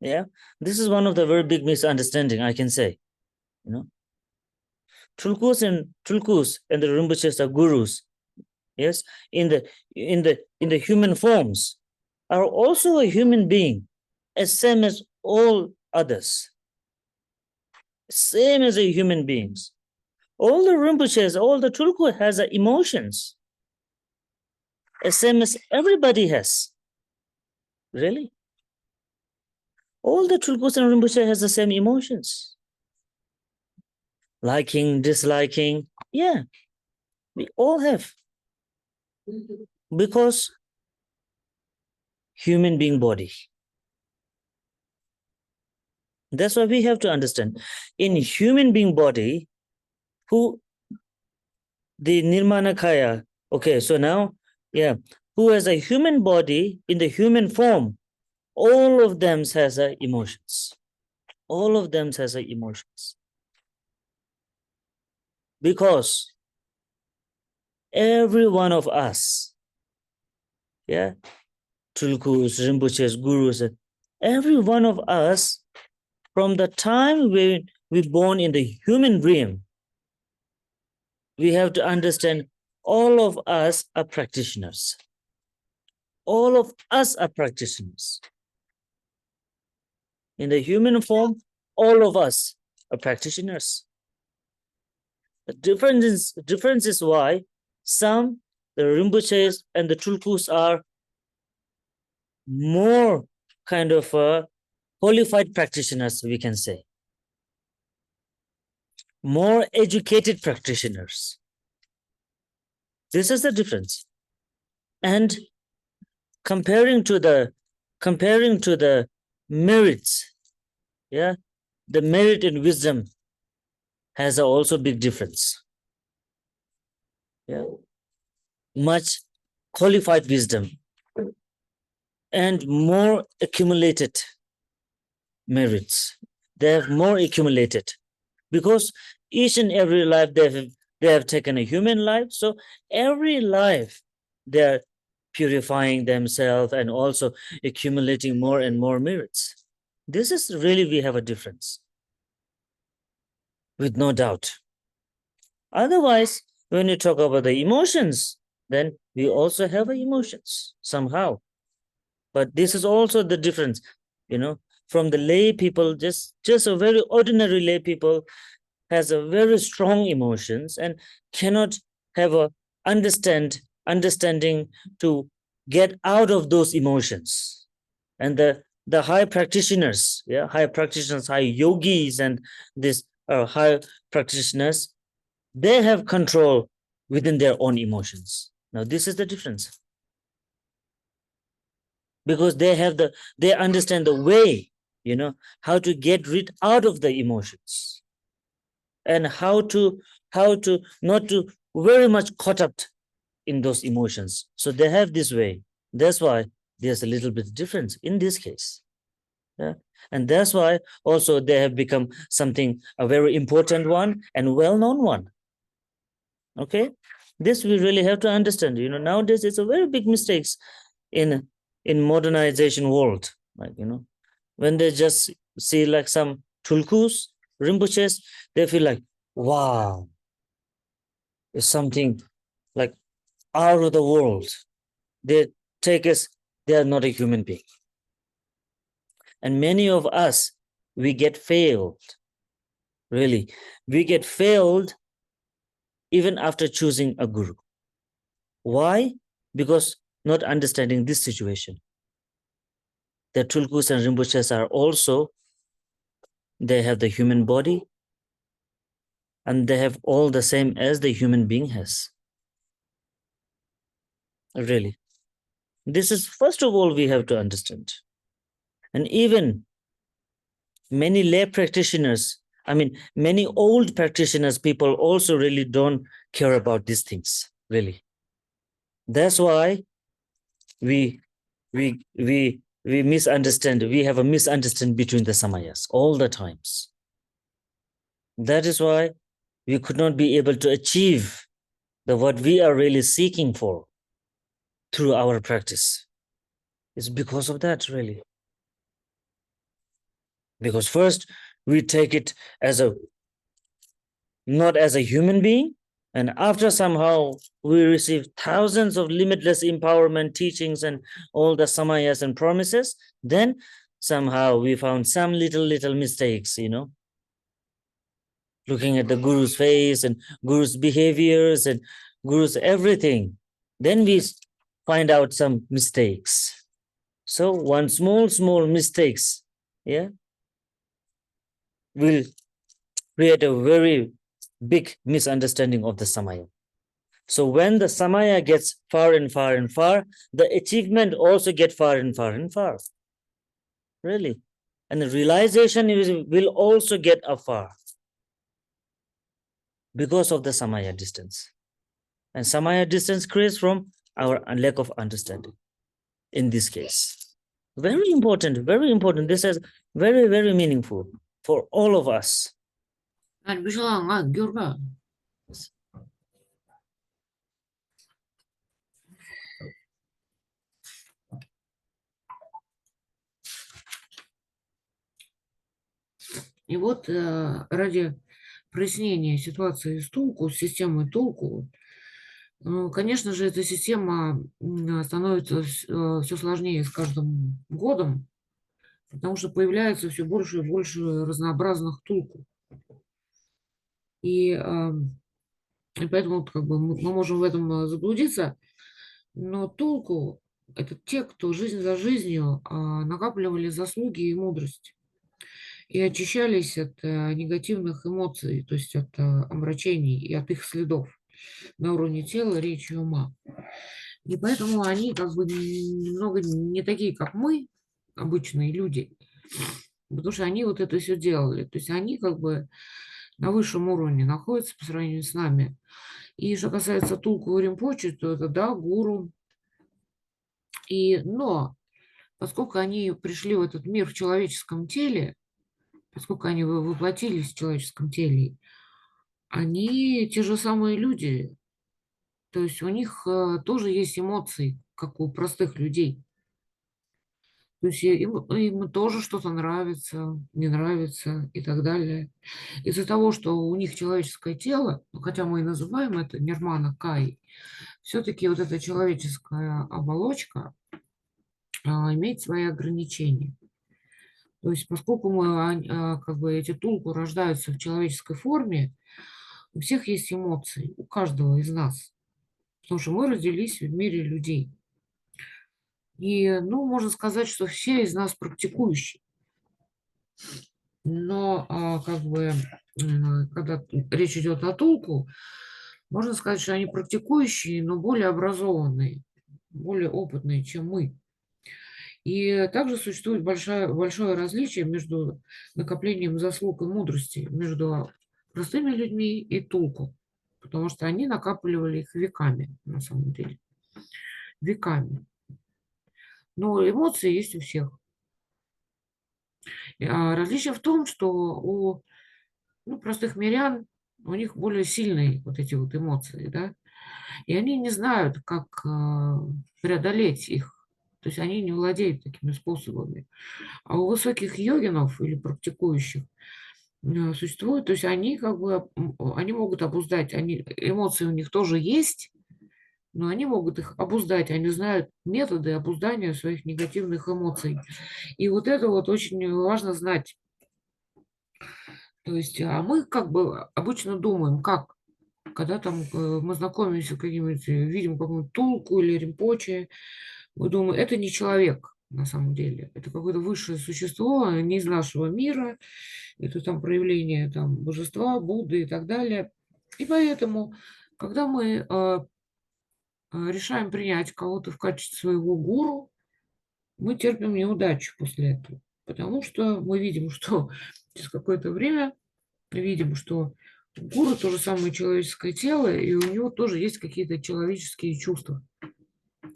Yeah, this is one of the very big misunderstanding, I can say. Tulkus and the rinpoches are gurus. Yes, in the human forms, are also a human being, as same as all others, same as a human beings. All the rinpoches, all the tulku has emotions, as same as everybody has. Really, all the tulkus and rinpoche has the same emotions, liking, disliking. Yeah, we all have, because human being body. That's why we have to understand, in human being body, who the Nirmanakaya, okay, so now, yeah, who has a human body in the human form, all of them has emotions. All of them has emotions. Because every one of us, yeah, tulkus, rinpoches, gurus, every one of us, from the time we born in the human realm, we have to understand all of us are practitioners. All of us are practitioners. In the human form, all of us are practitioners. The difference is why some, the Rinpoches and the Tulkus, are more kind of qualified practitioners, we can say. More educated practitioners. This is the difference. And comparing to the merits, yeah, the merit and wisdom has also big difference. Yeah, much qualified wisdom and more accumulated merits. They have more accumulated, because each and every life they have taken a human life. So every life they're purifying themselves and also accumulating more and more merits. This is really, we have a difference, with no doubt. Otherwise, when you talk about the emotions, then we also have emotions somehow. But this is also the difference, from the lay people, just a very ordinary lay people has a very strong emotions and cannot have a understanding to get out of those emotions. And the high practitioners, yeah, high yogis, and this high practitioners, they have control within their own emotions. Now this is the difference, because they understand the way, how to get rid out of the emotions, and how to not to very much caught up in those emotions. So they have this way. That's why there's a little bit difference in this case. Yeah. And that's why also they have become something, a very important one and well-known one. Okay, this we really have to understand. Nowadays it's a very big mistakes in modernization world. Like, when they just see like some tulkus, rinpoches, they feel like, wow, it's something like out of the world. they take us, they are not a human being. And many of us, we get failed. Really, we get failed even after choosing a guru. Why? Because not understanding this situation. The Tulkus and Rinpoches are also, they have the human body, and they have all the same as the human being has. Really. This is, first of all, we have to understand. And even many lay practitioners, many old practitioners, people also really don't care about these things, really. That's why we misunderstand, we have a misunderstanding between the Samayas all the times. That is why we could not be able to achieve what we are really seeking for through our practice. It's because of that, really. Because first, we take it as not as a human being, and after somehow we receive thousands of limitless empowerment teachings and all the samayas and promises, then somehow we found some little mistakes, looking at the guru's face and guru's behaviors and guru's everything. Then we find out some mistakes. So one small mistakes, will create a very big misunderstanding of the samaya. So when the samaya gets far and far and far, the achievement also get far and far and far. Really. And the realization will also get afar because of the samaya distance. And samaya distance creates from our lack of understanding in this case. Very important, very important. This is very, very meaningful for all of us. И вот ради прояснения ситуации с Тулку, с системой Тулку, конечно же, эта система становится все сложнее с каждым годом, потому что появляется все больше и больше разнообразных Тулку. И поэтому мы можем в этом заблудиться. Но Тулку – это те, кто жизнь за жизнью накапливали заслуги и мудрость. И очищались от негативных эмоций, то есть от омрачений и от их следов на уровне тела, речи и ума. И поэтому они немного не такие, как мы, обычные люди, потому что они вот это все делали. То есть они на высшем уровне находятся по сравнению с нами. И что касается Тулку и Ринпоче, то это, да, гуру. Но поскольку они пришли в этот мир в человеческом теле, поскольку они воплотились в человеческом теле, они те же самые люди. То есть у них тоже есть эмоции, как у простых людей. То есть им тоже что-то нравится, не нравится и так далее. Из-за того, что у них человеческое тело, хотя мы и называем это нирмана кай, все-таки вот эта человеческая оболочка имеет свои ограничения. То есть поскольку эти Тулку рождаются в человеческой форме, у всех есть эмоции, у каждого из нас. Потому что мы родились в мире людей. И, можно сказать, что все из нас практикующие. Но когда речь идет о Тулку, можно сказать, что они практикующие, но более образованные, более опытные, чем мы. И также существует большое различие между накоплением заслуг и мудрости между простыми людьми и Тулку, потому что они накапливали их веками, на самом деле. Веками. Но эмоции есть у всех. Различие в том, что у простых мирян, у них более сильные вот эти вот эмоции, да, и они не знают, как преодолеть их. То есть они не владеют такими способами. А у высоких йогинов или практикующих существует, то есть они они могут обуздать, эмоции у них тоже есть, но они могут их обуздать, они знают методы обуздания своих негативных эмоций. И вот это вот очень важно знать. То есть, а мы как бы обычно думаем, как, когда там мы знакомимся с каким-нибудь, видим какую-нибудь Тулку или Римпоче, мы думаем, это не человек на самом деле, это какое-то высшее существо, не из нашего мира, это там проявление там божества, Будды и так далее. И поэтому, когда мы решаем принять кого-то в качестве своего гуру, мы терпим неудачу после этого. Потому что мы видим, что через какое-то время видим, что у гуру то же самое человеческое тело, и у него тоже есть какие-то человеческие чувства.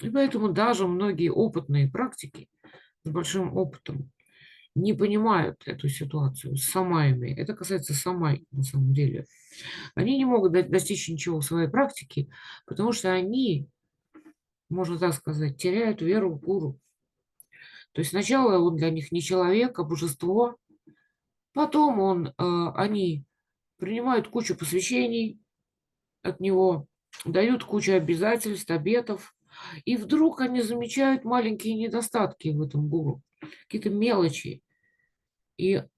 И поэтому даже многие опытные практики с большим опытом не понимают эту ситуацию с самаями. Это касается самай на самом деле. Они не могут достичь ничего в своей практике, потому что они, можно так сказать, теряют веру в гуру. То есть сначала он для них не человек, а божество. Потом они принимают кучу посвящений от него, дают кучу обязательств, обетов. И вдруг они замечают маленькие недостатки в этом гуру, какие-то мелочи.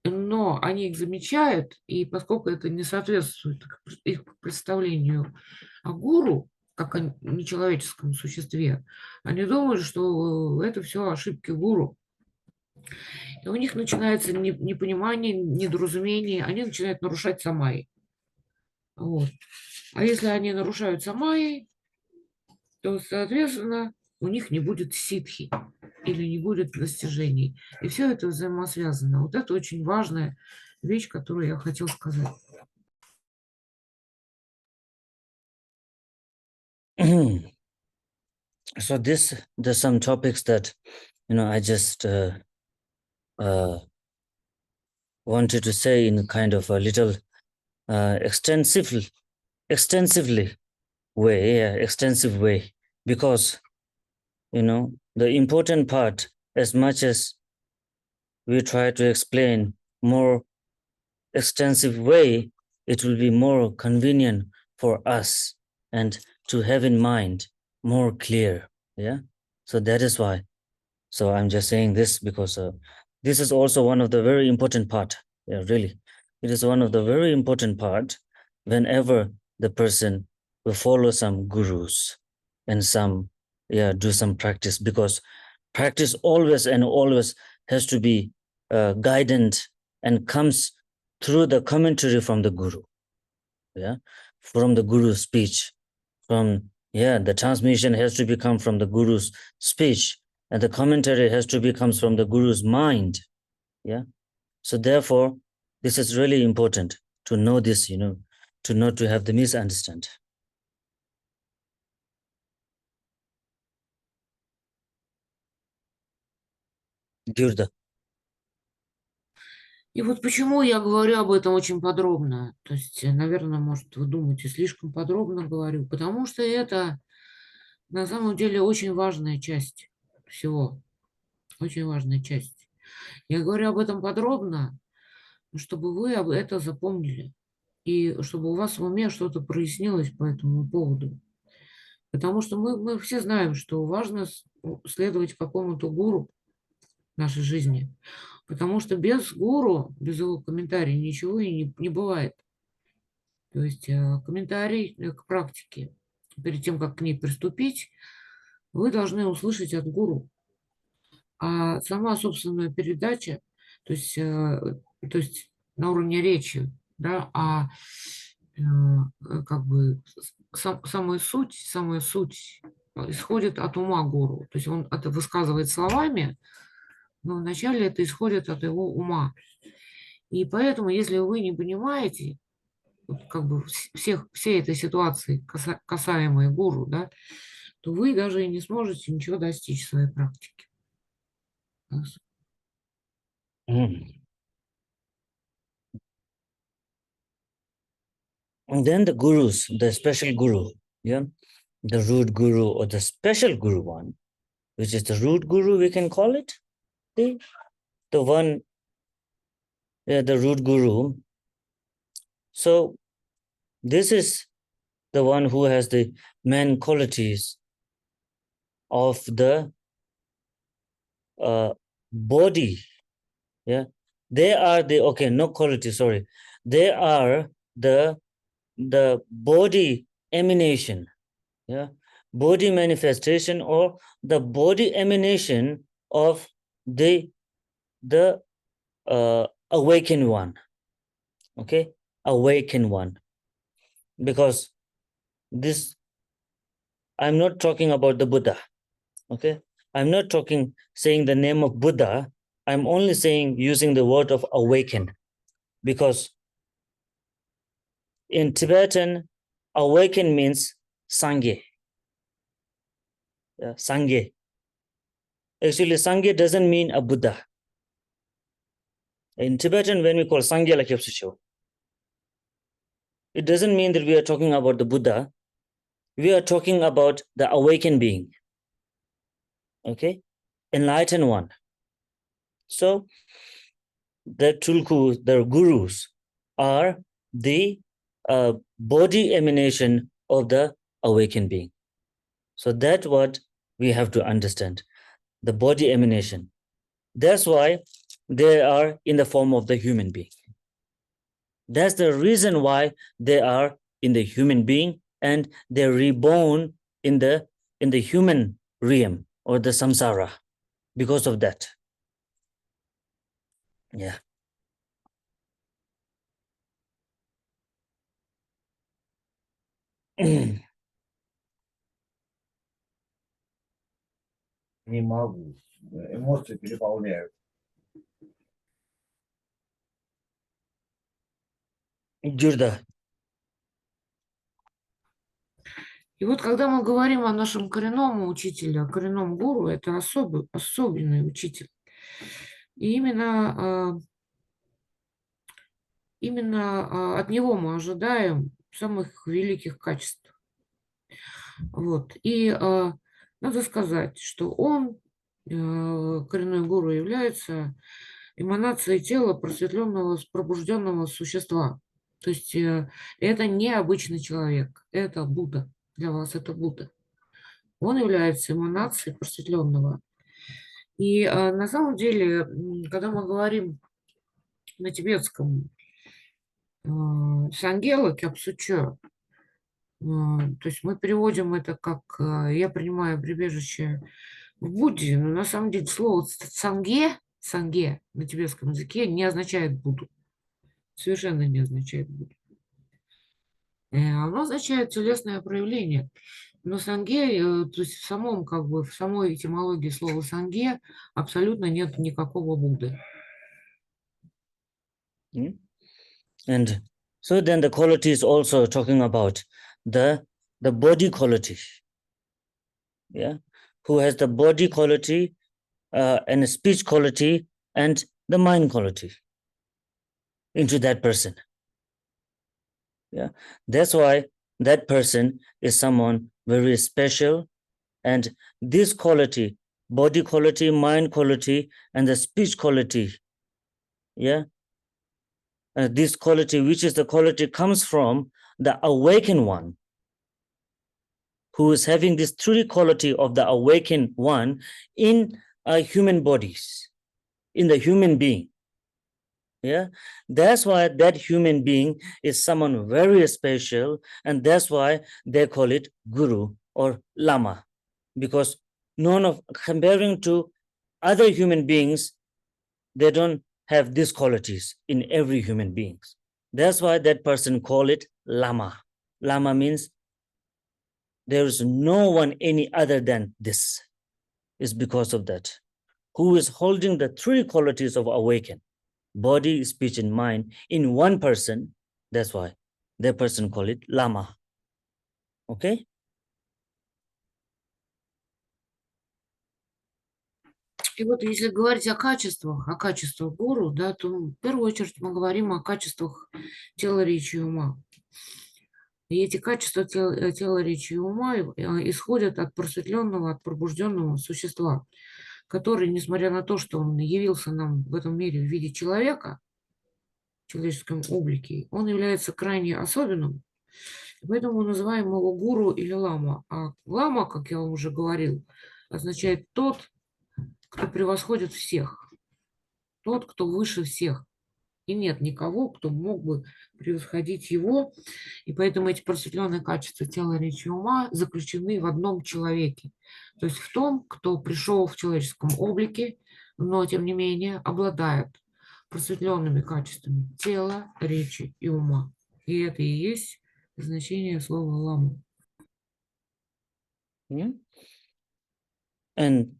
Но они их замечают, и поскольку это не соответствует их представлению о гуру, как о нечеловеческом существе, они думают, что это все ошибки гуру. И у них начинается непонимание, недоразумение, они начинают нарушать самаи. Вот. А если они нарушают самаи, то, соответственно, у них не будет ситхи или не будет достижений. И все это взаимосвязано. Вот это очень важная вещь, которую я хотел сказать. So there's some topics that, I just wanted to say in kind of a little extensive way, because, the important part, as much as we try to explain more extensive way, it will be more convenient for us and to have in mind more clear. Yeah. So that is why. So I'm just saying this because this is also one of the very important part. Yeah, really. It is one of the very important part whenever the person will follow some gurus and do some practice, because practice always and always has to be guidant and comes through the commentary from the guru. Yeah, from the guru's speech, the transmission has to become from the guru's speech, and the commentary has to become from the guru's mind. Yeah, so therefore this is really important to know this, to not to have the misunderstand. Gurda. И вот почему я говорю об этом очень подробно. То есть, наверное, может, вы думаете, слишком подробно говорю, потому что это на самом деле очень важная часть всего. Очень важная часть. Я говорю об этом подробно, чтобы вы это запомнили. И чтобы у вас в уме что-то прояснилось по этому поводу. Потому что мы все знаем, что важно следовать какому-то гуру в нашей жизни. Потому что без гуру, без его комментариев ничего и не бывает. То есть комментарий к практике, перед тем, как к ней приступить, вы должны услышать от гуру. А сама собственная передача, то есть на уровне речи, да, как бы самая суть исходит от ума гуру. То есть он это высказывает словами, но вначале это исходит от его ума. И поэтому, если вы не понимаете вот как бы всей этой ситуации, касаемой гуру, да, то вы даже и не сможете ничего достичь в своей практике. And then the gurus, the special guru, the root guru or the special guru one, which is the root guru, we can call it, the one, the root guru. So this is the one who has the main qualities of the body. Yeah, they are the, okay, no quality, sorry. They are the body emanation. Yeah, body manifestation, or the body emanation of the awakened one. Okay, awakened one. Because this, I'm not talking about the Buddha. Okay, I'm not saying the name of Buddha. I'm only saying, using the word of awaken, because in Tibetan, awaken means Sangye. Yeah, Sangye. Actually, Sangye doesn't mean a Buddha. In Tibetan, when we call Sangye Lakyab Sucho, it doesn't mean that we are talking about the Buddha. We are talking about the awakened being. Okay, enlightened one. So the tulku, the gurus, are the body emanation of the awakened being. So that's what we have to understand, the body emanation. That's why they are in the form of the human being. That's the reason why they are in the human being, and they're reborn in the human realm, or the samsara, because of that. Yeah. Не могу. Эмоции переполняют. Jurda. И вот когда мы говорим о нашем коренном учителе, о коренном гуру, это особенный учитель. И именно от него мы ожидаем самых великих качеств. Вот. И надо сказать, что он, коренной гуру, является эманацией тела просветленного, пробужденного существа. То есть это не обычный человек, это Будда. Для вас это Будда. Он является эманацией просветленного. И на самом деле, когда мы говорим на тибетском Сангела Кяпсучо, то есть мы переводим это как «я принимаю прибежище в Будде», но на самом деле слово санге на тибетском языке не означает Будду. Совершенно не означает Будду. Оно означает телесное проявление. Но санге, то есть в самой этимологии слова санге абсолютно нет никакого Будды. And so then the quality is also talking about the body quality. Yeah, who has the body quality and speech quality and the mind quality into that person. Yeah, that's why that person is someone very special, and this quality, body quality, mind quality, and the speech quality, yeah, this quality, which is the quality, comes from the awakened one, who is having this three quality of the awakened one in human bodies, in the human being. Yeah, that's why that human being is someone very special, and that's why they call it guru or lama, because comparing to other human beings, they don't have these qualities in every human being. That's why that person call it lama. Lama means there is no one any other than this. It's because of that. Who is holding the three qualities of awaken, body, speech, and mind in one person. That's why that person call it lama. Okay? И вот если говорить о качествах гуру, да, то в первую очередь мы говорим о качествах тела, речи и ума. И эти качества тела, речи и ума исходят от просветленного, от пробужденного существа, который, несмотря на то, что он явился нам в этом мире в виде человека, в человеческом облике, он является крайне особенным, И поэтому мы называем его гуру или лама. А лама, как я вам уже говорил, означает тот, кто превосходит всех, тот, кто выше всех. И нет никого, кто мог бы превосходить его. И поэтому эти просветленные качества тела, речи и ума заключены в одном человеке. То есть в том, кто пришел в человеческом облике, но тем не менее обладает просветленными качествами тела, речи и ума. И это и есть значение слова лама. Yeah. And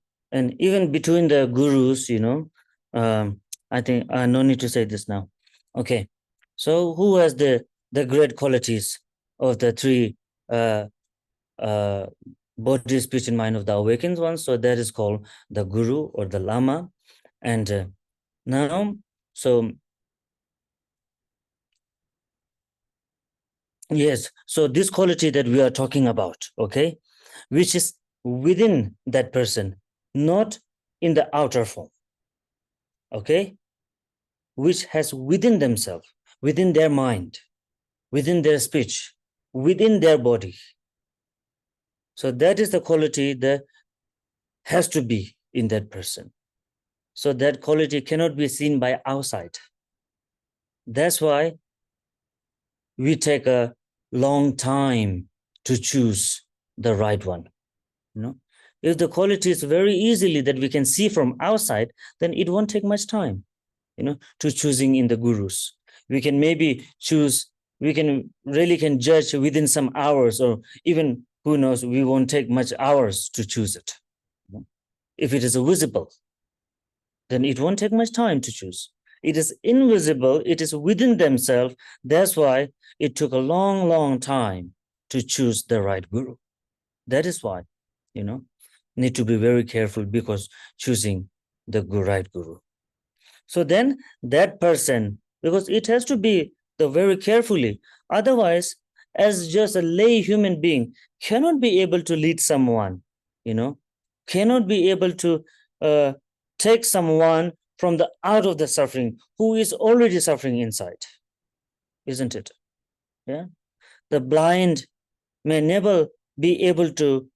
even between the gurus, I think no need to say this now. Okay, so who has the great qualities of the three body, speech, and mind of the awakened ones? So that is called the guru or the lama. And now, so yes, so this quality that we are talking about, okay, which is within that person, not in the outer form, okay, which has within themselves, within their mind, within their speech, within their body. So that is the quality that has to be in that person. So that quality cannot be seen by outside. That's why we take a long time to choose the right one. If the quality is very easily that we can see from outside, then it won't take much time, to choosing in the gurus. We can maybe choose, we can judge within some hours, or even, who knows, we won't take much hours to choose it. If it is visible, then it won't take much time to choose. It is invisible, it is within themselves. That's why it took a long, long time to choose the right guru. That is why, need to be very careful because choosing the right guru. So then that person, because it has to be very carefully, otherwise, as just a lay human being, cannot be able to lead someone, cannot be able to take someone from the out of the suffering who is already suffering inside, isn't it? Yeah. The blind may never be able to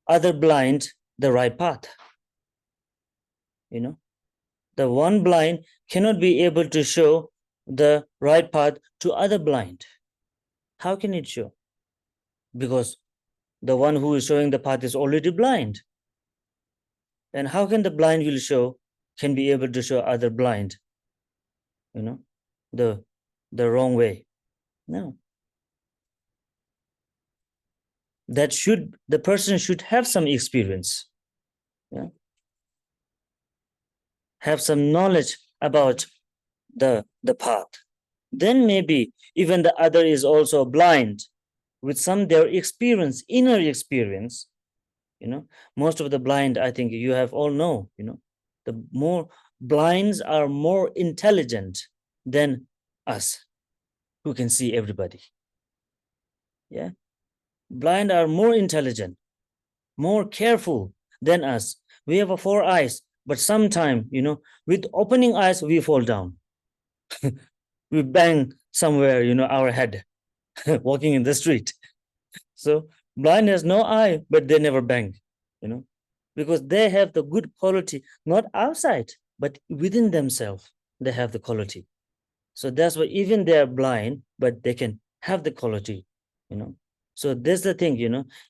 other blind the right path. The one blind cannot be able to show the right path to other blind. How can it show? Because the one who is showing the path is already blind. And how can the blind can be able to show other blind, the wrong way? No. The person should have some experience, have some knowledge about the path. Then maybe even the other is also blind with some their experience, inner experience. Most of the blind, I think you have all know, the more blinds are more intelligent than us who can see everybody. Yeah. Blind are more intelligent, more careful than us. We have 4 eyes, but sometimes, with opening eyes, we fall down. We bang somewhere, our head, walking in the street. So blind has no eye, but they never bang, because they have the good quality, not outside, but within themselves, they have the quality. So that's why even they are blind, but they can have the quality, So that's the thing,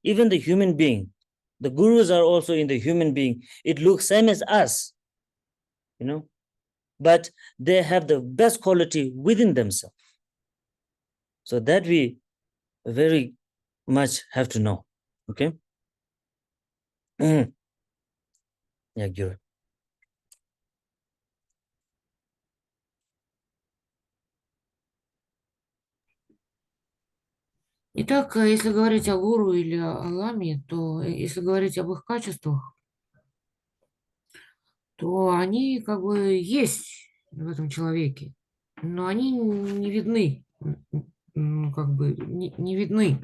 even the human being, the gurus are also in the human being. It looks same as us, but they have the best quality within themselves. So that we very much have to know. Okay. Yeah, Guru. Итак, если говорить о гуру или о ламе, то если говорить об их качествах, то они как бы есть в этом человеке, но они не видны, как бы не видны.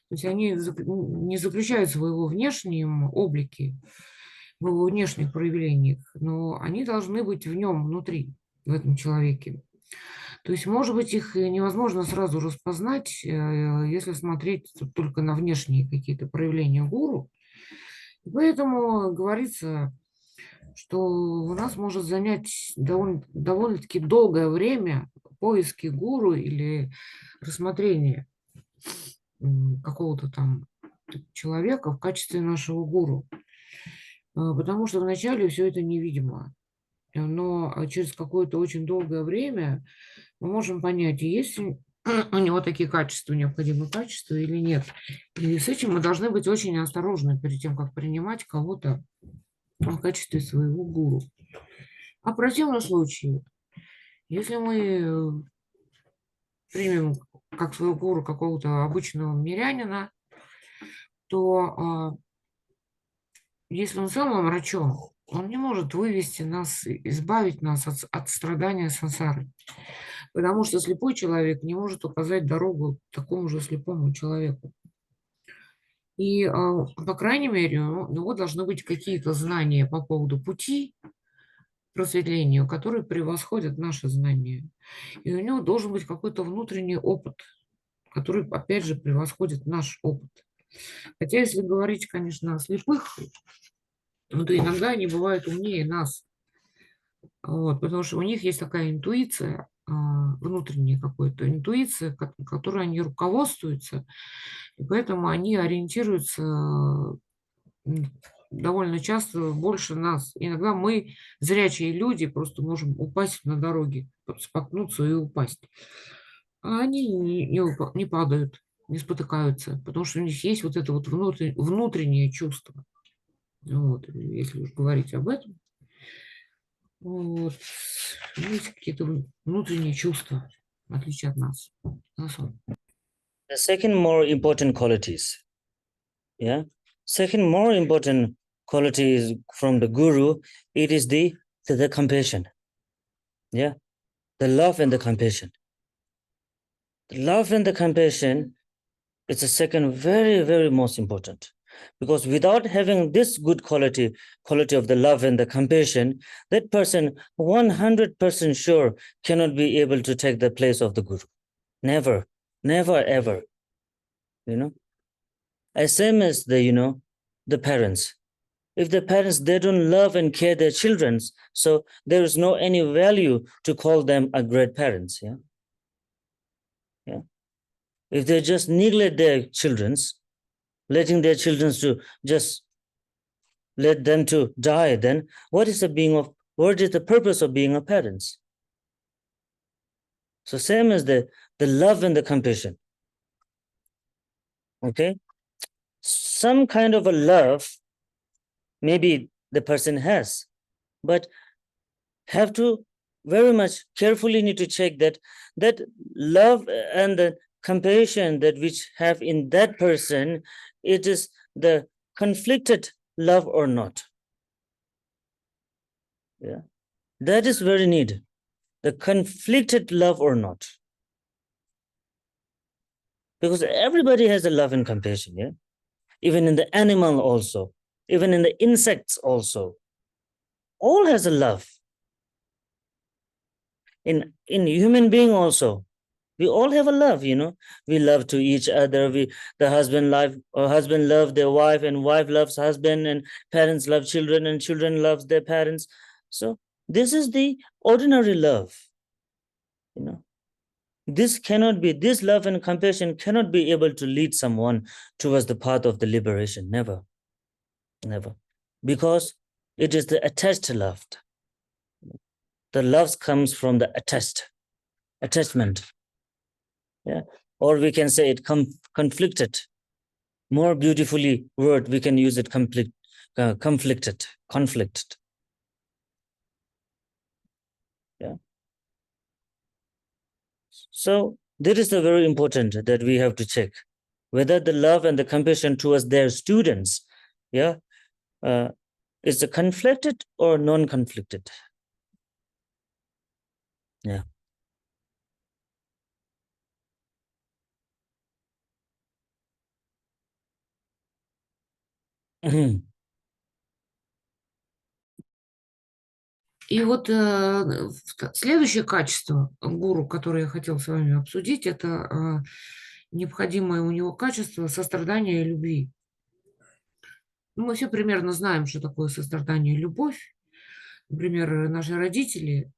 То есть они не заключаются в его внешнем облике, в его внешних проявлениях, но они должны быть в нем, внутри, в этом человеке. То есть, может быть, их невозможно сразу распознать, если смотреть только на внешние какие-то проявления гуру. И поэтому говорится, что у нас может занять довольно-таки долгое время поиски гуру или рассмотрение какого-то там человека в качестве нашего гуру. Потому что вначале все это невидимо. Но через какое-то очень долгое время мы можем понять, есть ли у него такие качества, необходимые качества или нет. И с этим мы должны быть очень осторожны перед тем, как принимать кого-то в качестве своего гуру. А в противном случае, если мы примем как своего гуру какого-то обычного мирянина, то если он сам омрачен, он не может вывести нас, избавить нас от страдания сансары. Потому что слепой человек не может указать дорогу такому же слепому человеку. И, по крайней мере, у него должны быть какие-то знания по поводу пути к просветлению, которые превосходят наши знания. И у него должен быть какой-то внутренний опыт, который, опять же, превосходит наш опыт. Хотя, если говорить, конечно, о слепых, то иногда они бывают умнее нас. Вот, потому что у них есть такая интуиция, внутренняя какая-то интуиция, которой они руководствуются, и поэтому они ориентируются довольно часто больше нас. Иногда мы, зрячие люди, просто можем упасть на дороге, споткнуться и упасть. А они не падают, не спотыкаются, потому что у них есть вот это вот внутреннее чувство. Вот, если уж говорить об этом. Вот. Есть какие-то внутренние чувства, в отличие от нас. The second more important qualities. Yeah. Second more important quality is from the guru. It is the compassion. Yeah. The love and the compassion. The love and the compassion is the second very, very most important. Because without having this good quality of the love and the compassion, that person 100% sure cannot be able to take the place of the guru. Never, never, ever. As same as the parents. If the parents, they don't love and care their children, so there is no any value to call them a great parents. Yeah. If they just neglect their children's, letting their children to just let them to die, then what is the purpose of being a parents? So same as the love and the compassion. Okay. Some kind of a love maybe the person has, but have to very much carefully need to check that love and the compassion that which have in that person, it is the conflicted love or not. Yeah, that is very needed, the conflicted love or not, because everybody has a love and compassion. Yeah, even in the animal also, even in the insects also, all has a love. In human being also, we all have a love. We love to each other. The husband love their wife, and wife loves husband, and parents love children, and children loves their parents. So this is the ordinary love. This love and compassion cannot be able to lead someone towards the path of the liberation. Never, because it is the attached love. The love comes from the attachment. Yeah, or we can say it conflicted. More beautifully word, we can use it conflicted. Yeah. So that is the very important that we have to check whether the love and the compassion towards their students, is it conflicted or non-conflicted. Yeah. И вот следующее качество гуру, которое я хотела с вами обсудить, это необходимое у него качество сострадания и любви. Ну, мы все примерно знаем, что такое сострадание и любовь. Например, наши родители,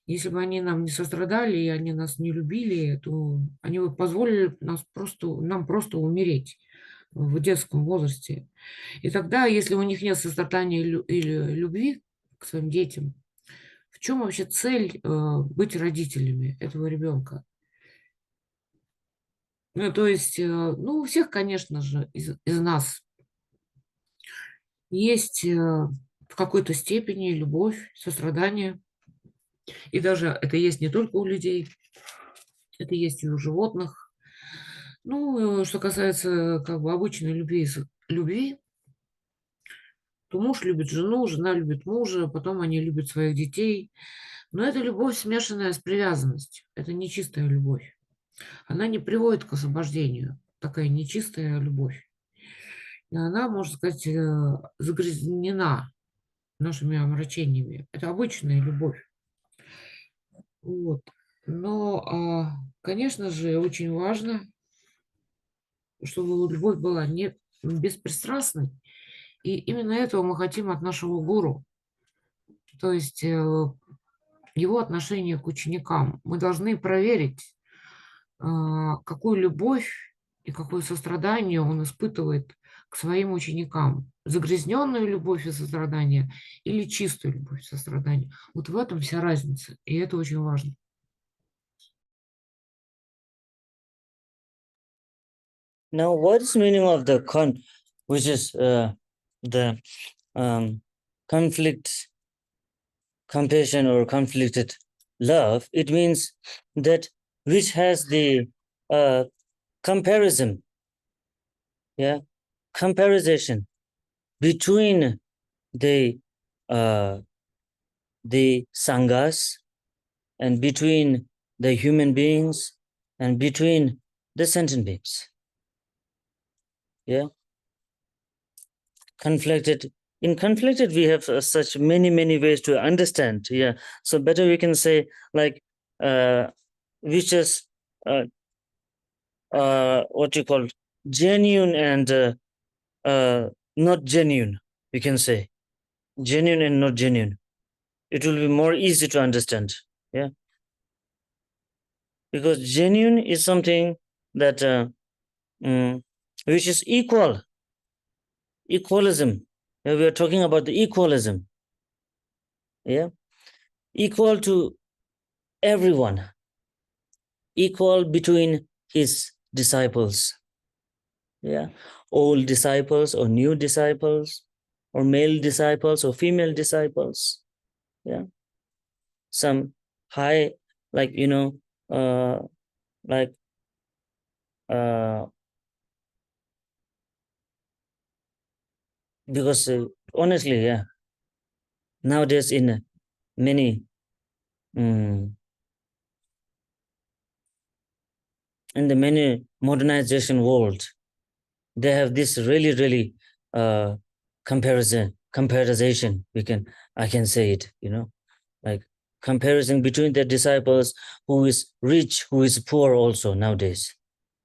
если бы они нам не сострадали и они нас не любили, то они бы позволили нам просто умереть в детском возрасте. И тогда, если у них нет сострадания или любви к своим детям, в чем вообще цель быть родителями этого ребенка? Ну, то есть, ну, у всех, конечно же, из нас есть в какой-то степени любовь, сострадание. И даже это есть не только у людей, это есть и у животных. Ну, что касается как бы обычной любви, то муж любит жену, жена любит мужа, потом они любят своих детей. Но это любовь, смешанная с привязанностью. Это нечистая любовь. Она не приводит к освобождению. Такая нечистая любовь. И она, можно сказать, загрязнена нашими омрачениями. Это обычная любовь. Вот. Но, конечно же, очень важно, чтобы любовь была не беспристрастной. И именно этого мы хотим от нашего гуру. То есть его отношение к ученикам. Мы должны проверить, какую любовь и какое сострадание он испытывает к своим ученикам. Загрязненную любовь и сострадание или чистую любовь и сострадание. Вот в этом вся разница. И это очень важно. Now, what is meaning of the which is the conflict, compassion, or conflicted love? It means that which has the comparison, comparison between the sanghas and between the human beings and between the sentient beings. Conflicted. In conflicted, we have such many ways to understand. So better we can say like which is what you call genuine and not genuine. We can say genuine and not genuine. It will be more easy to understand. Because genuine is something that which is equalism. We are talking about the equalism. Equal to everyone, equal between his disciples. Old disciples or new disciples, or male disciples or female disciples. Some high, like because honestly, nowadays in many in the many modernization world, they have this really comparison, I can say it, like comparison between the disciples, who is rich, who is poor also nowadays.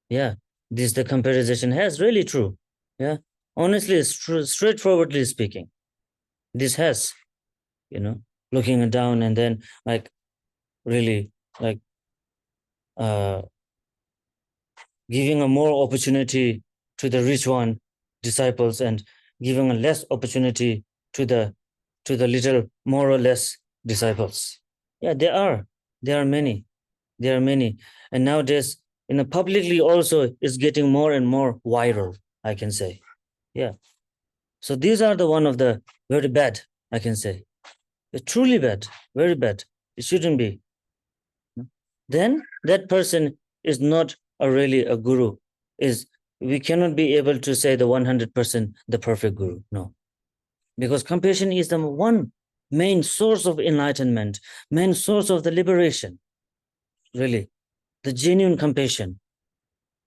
This the comparison has really true. Honestly, straightforwardly speaking, this has, looking down and then like really like giving a more opportunity to the rich one disciples and giving a less opportunity to the little more or less disciples. There are many, and nowadays in the publicly also is getting more and more viral, I can say. So these are the one of the very bad, I can say. It's truly bad, very bad. It shouldn't be. Then that person is not really a guru. We cannot be able to say the 100% the perfect guru. No. Because compassion is the one main source of enlightenment, main source of the liberation. Really. The genuine compassion.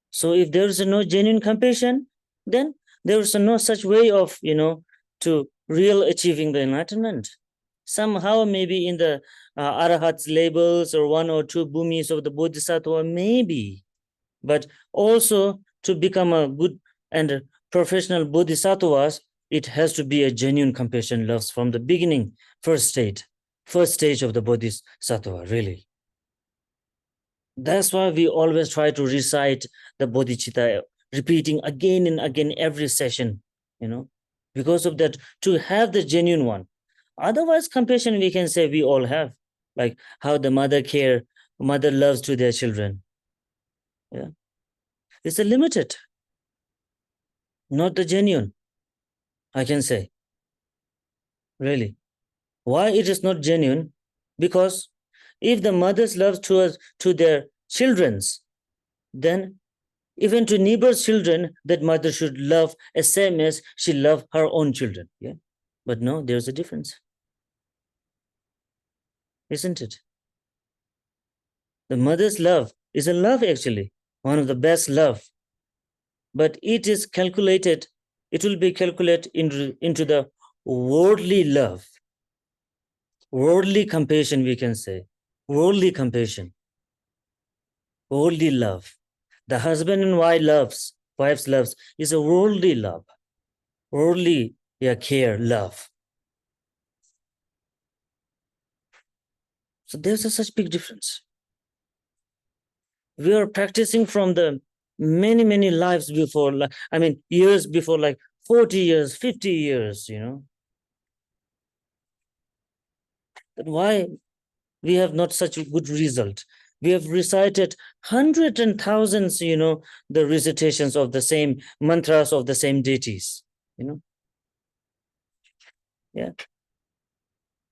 So if there is no genuine compassion, then there is no such way of, to real achieving the enlightenment. Somehow maybe in the Arahat's labels or 1 or 2 bhumis of the Bodhisattva, maybe. But also to become a good and professional Bodhisattvas, it has to be a genuine compassion loves from the beginning, first stage of the Bodhisattva, really. That's why we always try to recite the Bodhicitta, repeating again and again every session, because of that, to have the genuine one. Otherwise, compassion, we can say we all have, like how the mother loves to their children. Yeah. It's a limited, not the genuine, I can say. Really. Why it is not genuine? Because if the mother's love to their children's, then even to neighbor's children, that mother should love as same as she loved her own children. Yeah. But no, there's a difference. Isn't it? The mother's love is a love, actually, one of the best love. But it is calculated, it will be calculated into the worldly love, worldly compassion, we can say, worldly compassion, worldly love. The husband and wife's loves is a worldly love, worldly care, love. So there's a such big difference. We are practicing from the many, many lives before, years before, like 40 years, 50 years, But why we have not such a good result? We have recited hundreds and thousands, the recitations of the same mantras of the same deities, Yeah.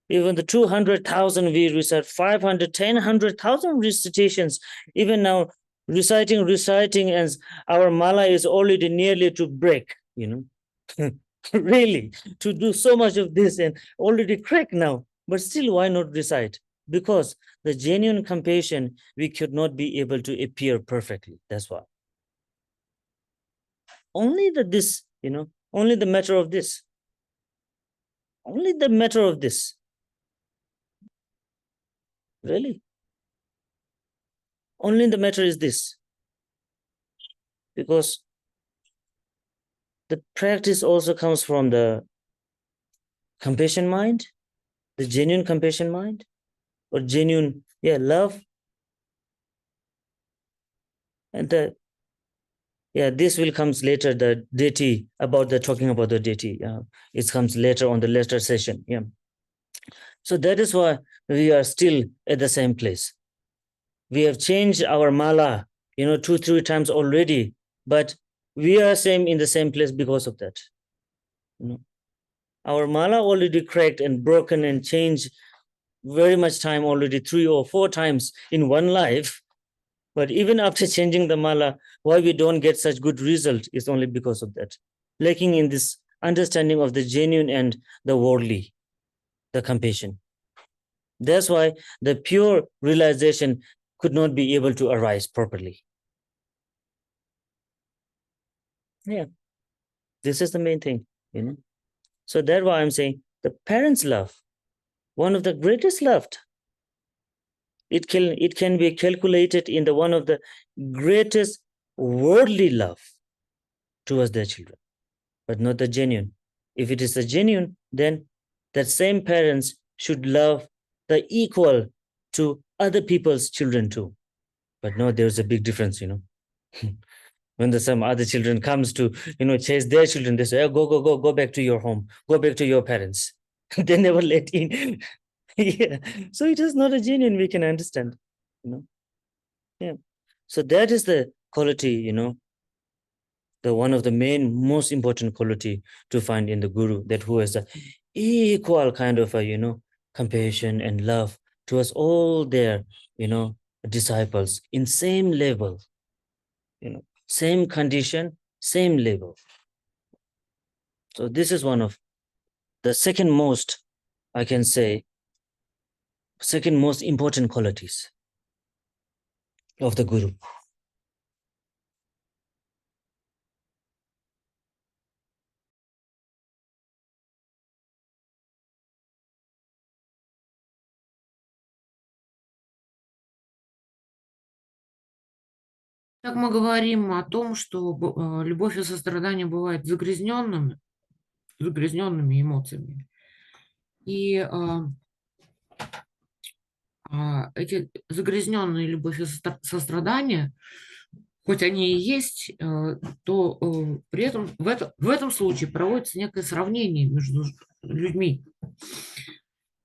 Even the 200,000 we recite, 500, 10,000 recitations. Even now, reciting, and our mala is already nearly to break, Really, to do so much of this and already crack now. But still, why not recite? Because the genuine compassion, we could not be able to appear perfectly. That's why. Only this, only the matter of this. Only the matter of this. Really. Only the matter is this. Because the practice also comes from the compassion mind, the genuine compassion mind, or genuine, love. And this will comes later, the deity, talking about the deity. It comes later on the later session. Yeah. So that is why we are still at the same place. We have changed our mala, 2-3 times already, but we are in the same place because of that. Our mala already cracked and broken and changed very much time already, 3 or 4 times in one life. But even after changing the mala, why we don't get such good result is only because of that. Lacking in this understanding of the genuine and the worldly, the compassion. That's why the pure realization could not be able to arise properly. Yeah, this is the main thing, So that's why I'm saying the parents' love, one of the greatest love. It can be calculated in the one of the greatest worldly love towards their children, but not the genuine. If it is the genuine, then that same parents should love the equal to other people's children too. But no, there's a big difference, When some other children comes to, chase their children, they say, oh, go back to your home, go back to your parents. They never let in. Yeah. So it is not a genuine, we can understand, Yeah. So that is the quality, the one of the main, most important quality to find in the guru, that who has a equal kind of a, compassion and love towards all their, disciples in same level, same condition, same level. So this is one of the second most, I can say, second most important qualities of the guru. Так мы говорим о том, что любовь и сострадание бывают загрязненными эмоциями. И эти загрязненные любовь и сострадание, хоть они и есть, то при этом в этом случае проводится некое сравнение между людьми.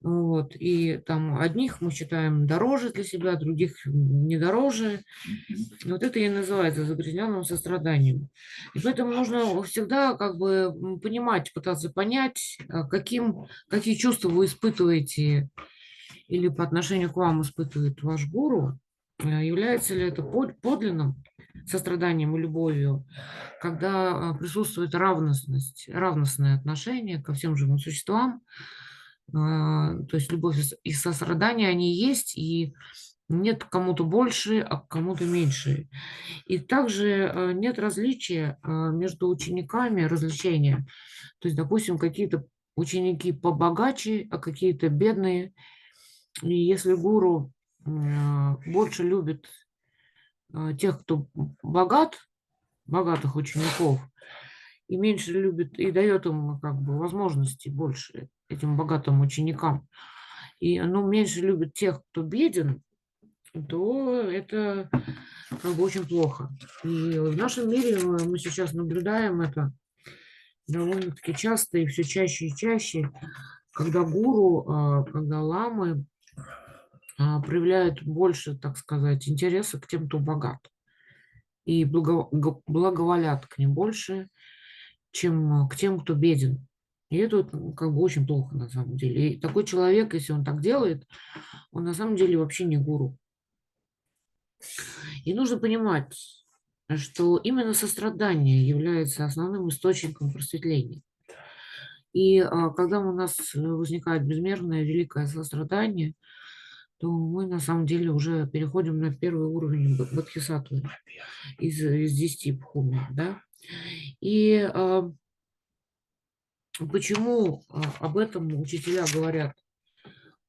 Вот. И там одних мы считаем дороже для себя, других не дороже. И вот это и называется загрязненным состраданием. И поэтому нужно всегда как бы понимать, пытаться понять, какие чувства вы испытываете или по отношению к вам испытывает ваш гуру, является ли это подлинным состраданием и любовью, когда присутствует равностное отношение ко всем живым существам, то есть любовь и сострадание, они есть, и нет кому-то больше, а кому-то меньше. И также нет различия между учениками, развлечения. То есть, допустим, какие-то ученики побогаче, а какие-то бедные. И если гуру больше любит тех, кто богатых учеников, и меньше любит, и дает им как бы возможности больше этим богатым ученикам, и меньше любит тех, кто беден, то это как бы очень плохо. И в нашем мире мы сейчас наблюдаем это довольно-таки часто и все чаще и чаще, когда гуру, когда ламы проявляют больше, так сказать, интереса к тем, кто богат, и благоволят к ним больше, чем к тем, кто беден. И это вот, как бы очень плохо на самом деле. И такой человек, если он так делает, он на самом деле вообще не гуру. И нужно понимать, что именно сострадание является основным источником просветления. И когда у нас возникает безмерное великое сострадание, то мы на самом деле уже переходим на первый уровень бодхисаттвы из 10 бхуми, да. И почему об этом учителя говорят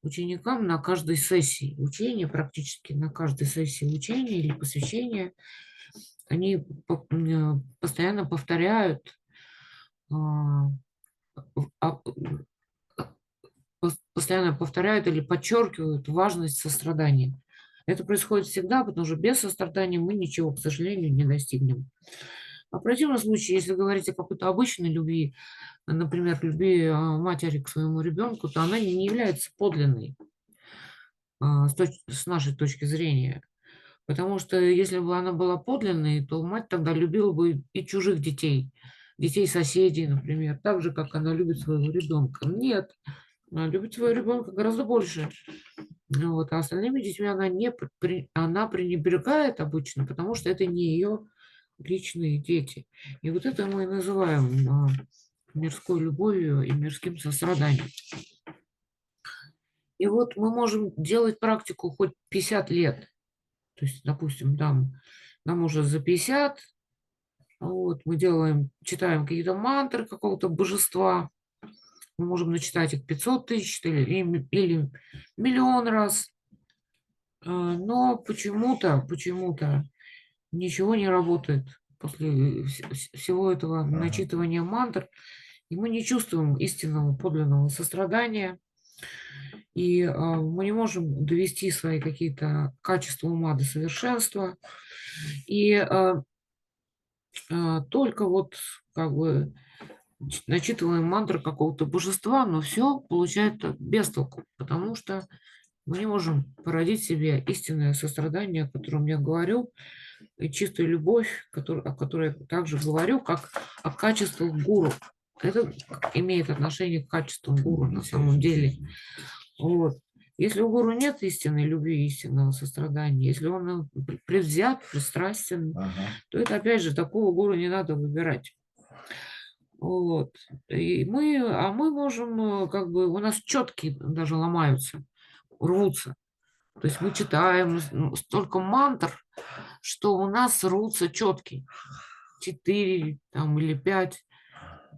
ученикам на каждой сессии учения, практически на каждой сессии учения или посвящения, они постоянно повторяют, а, постоянно повторяют или подчеркивают важность сострадания. Это происходит всегда, потому что без сострадания мы ничего, к сожалению, не достигнем. А в противном случае, если говорить о какой-то обычной любви, например, любви матери к своему ребенку, то она не является подлинной с нашей точки зрения. Потому что если бы она была подлинной, то мать тогда любила бы и чужих детей, детей соседей, например, так же, как она любит своего ребенка. Нет, она любит своего ребенка гораздо больше. Вот, а остальными детьми она пренебрегает обычно, потому что это не ее личные дети. И вот это мы и называем мирской любовью и мирским состраданием. И вот мы можем делать практику хоть 50 лет. То есть, допустим, нам уже за 50, вот, мы читаем какие-то мантры какого-то божества, мы можем начитать их 500 тысяч или миллион раз, но почему-то ничего не работает после всего этого начитывания мантр, и мы не чувствуем истинного подлинного сострадания, и мы не можем довести свои какие-то качества ума до совершенства, и только вот как бы начитываем мантры какого-то божества, но все получается без толку, потому что мы не можем породить в себе истинное сострадание, о котором я говорю, и чистую любовь, о которой я также говорю, как о качествах гуру. Это имеет отношение к качествам гуру на самом деле. Вот. Если у гуру нет истинной любви, истинного сострадания, если он предвзят, пристрастен, то это, опять же, такого гуру не надо выбирать. Вот. Мы можем, как бы, у нас четкие даже ломаются, рвутся. То есть мы читаем столько мантр, что у нас рвутся четкие. 4 там, или 5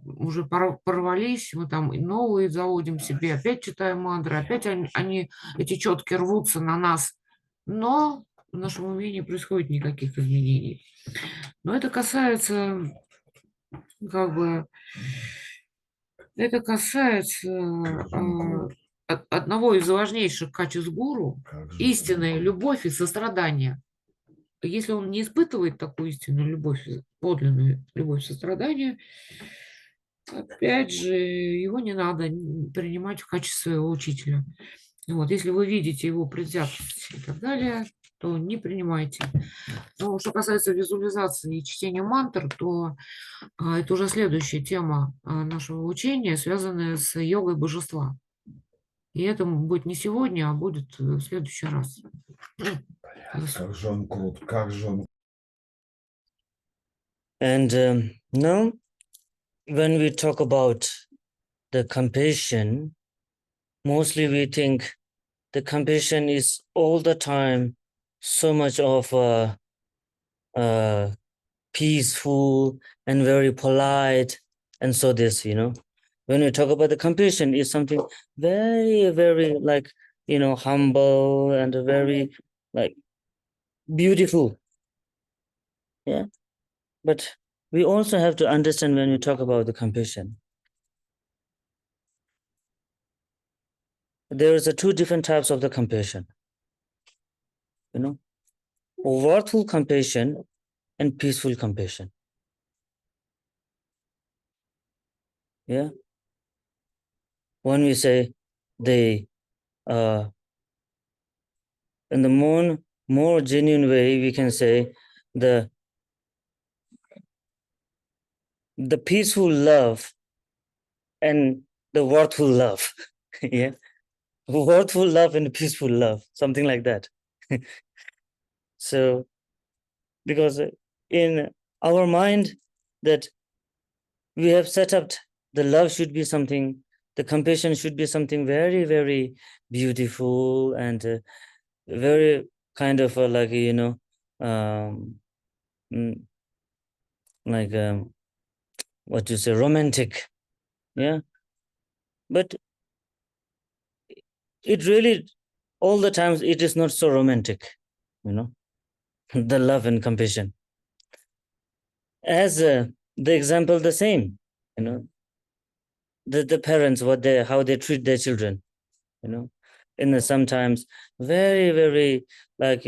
уже порвались, мы там и новые заводим себе, опять читаем мантры, опять эти четкие рвутся на нас. Но в нашем уме не происходит никаких изменений. Но это касается, как бы, это касается одного из важнейших качеств гуру — Как же истинная любовь и сострадание. Если он не испытывает такую истинную любовь, подлинную любовь, сострадание, опять же, его не надо принимать в качестве своего учителя. Вот, если вы видите его предвзятость и так далее, то не принимайте. Но что касается визуализации и чтения мантр, то это уже следующая тема нашего учения, связанная с йогой божества. И это будет не сегодня, а будет в следующий раз. Как же он крут, как же он. And now, when we talk about the compassion, mostly we think the compassion is all the time so much of peaceful and very polite. And so this, when we talk about the compassion, is something very, very like, humble and very like beautiful. Yeah. But we also have to understand when we talk about the compassion, there is a two different types of the compassion, worthful compassion and peaceful compassion. Yeah. When we say they, in the more genuine way, we can say the peaceful love and the worthful love. Yeah. Worthful love and peaceful love, something like that. So, because in our mind that we have set up, the love should be something, the compassion should be something very, very beautiful and very kind of like, like what you say, romantic. Yeah. But it really, all the times, it is not so romantic, the love and compassion. As the example, the same, the parents, how they treat their children, in the sometimes very, very like,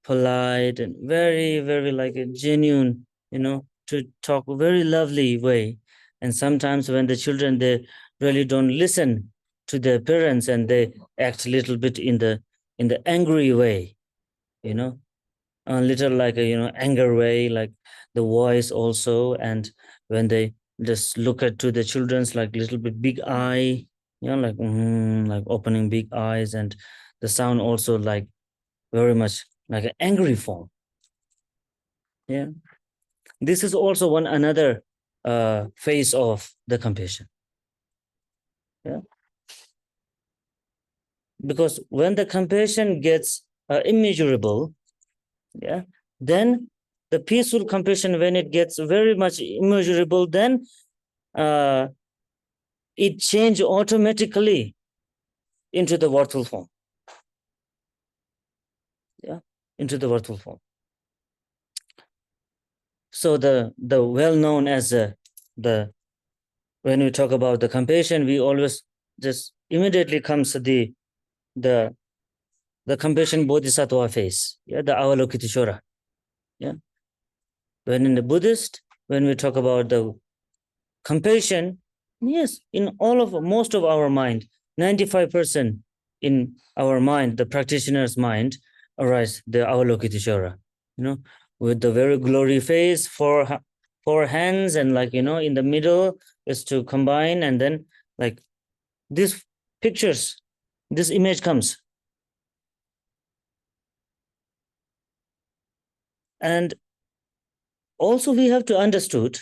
polite and very, very like a genuine, to talk a very lovely way. And sometimes when the children, they really don't listen to their parents and they act a little bit in the angry way, a little like a, anger way, like the voice also. And when they just look at to the children's like little bit big eye, like opening big eyes, and the sound also like very much like an angry form. Yeah. This is also one another phase of the compassion. Yeah. Because when the compassion gets immeasurable, yeah, then the peaceful compassion, when it gets very much immeasurable, then it changes automatically into the worthful form. Yeah, into the worthful form. So the well known as the when we talk about the compassion, we always just immediately comes the compassion bodhisattva face. Yeah, the Avalokiteshvara. Yeah. When in the Buddhist, when we talk about the compassion, yes, in most of our mind, 95% in our mind, the practitioner's mind, arise the Avalokiteshvara, with the very glory face, four hands, and like, in the middle is to combine, and then like these pictures, this image comes. And also we have to understood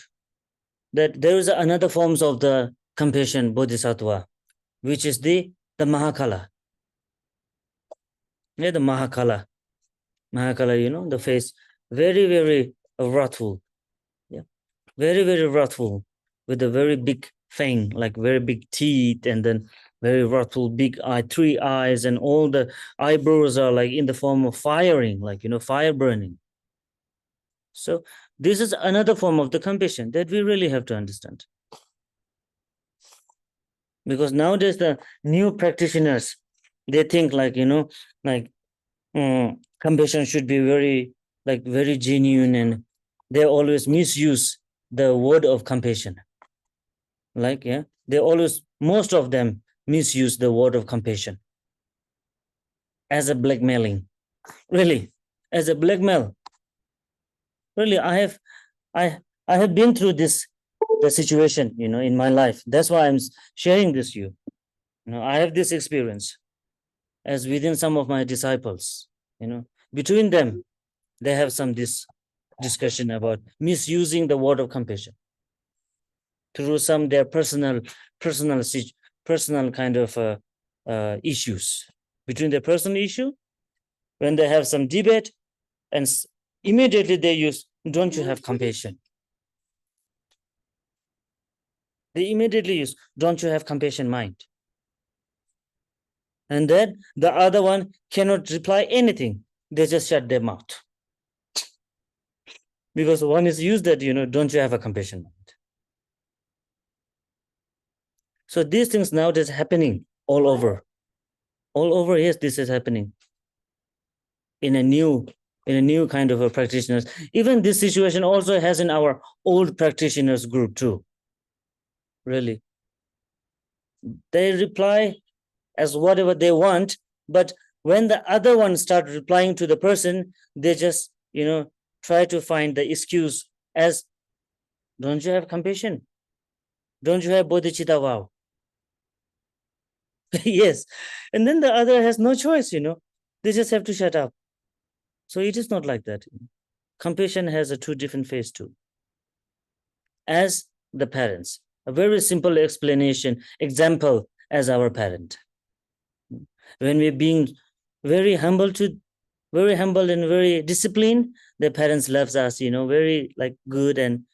that there is another forms of the compassion bodhisattva, which is the Mahakala. Yeah, the Mahakala. Mahakala, the face, very, very wrathful. Yeah, very, very wrathful, with a very big fang, like very big teeth, and then very wrathful, big eye, 3 eyes, and all the eyebrows are like in the form of firing, like, fire burning. So this is another form of the compassion that we really have to understand. Because nowadays the new practitioners, they think like, compassion should be very genuine, and they always misuse the word of compassion. Like, they always, most of them misuse the word of compassion as a blackmailing. Really, as a blackmail. Really, I have been through the situation, in my life. That's why I'm sharing this to you. I have this experience as within some of my disciples, between them, they have this discussion about misusing the word of compassion through some their personal kind of issues. Between their personal issue, when they have some debate, and immediately they use, don't you have compassion? They immediately use, don't you have compassion mind? And then the other one cannot reply anything. They just shut their mouth. Because one is used that, don't you have a compassion mind? So these things nowadays happening all over. All over, yes, this is happening. In a new kind of a practitioners. Even this situation also has in our old practitioners group too. Really. They reply as whatever they want, but when the other one start replying to the person, they just, try to find the excuse as, don't you have compassion? Don't you have bodhicitta vow? Yes. And then the other has no choice, they just have to shut up. So it is not like that. Compassion has a two different phase too. As the parents, a very simple example as our parent. When we're being very humble and very disciplined, the parents loves us, very like good, and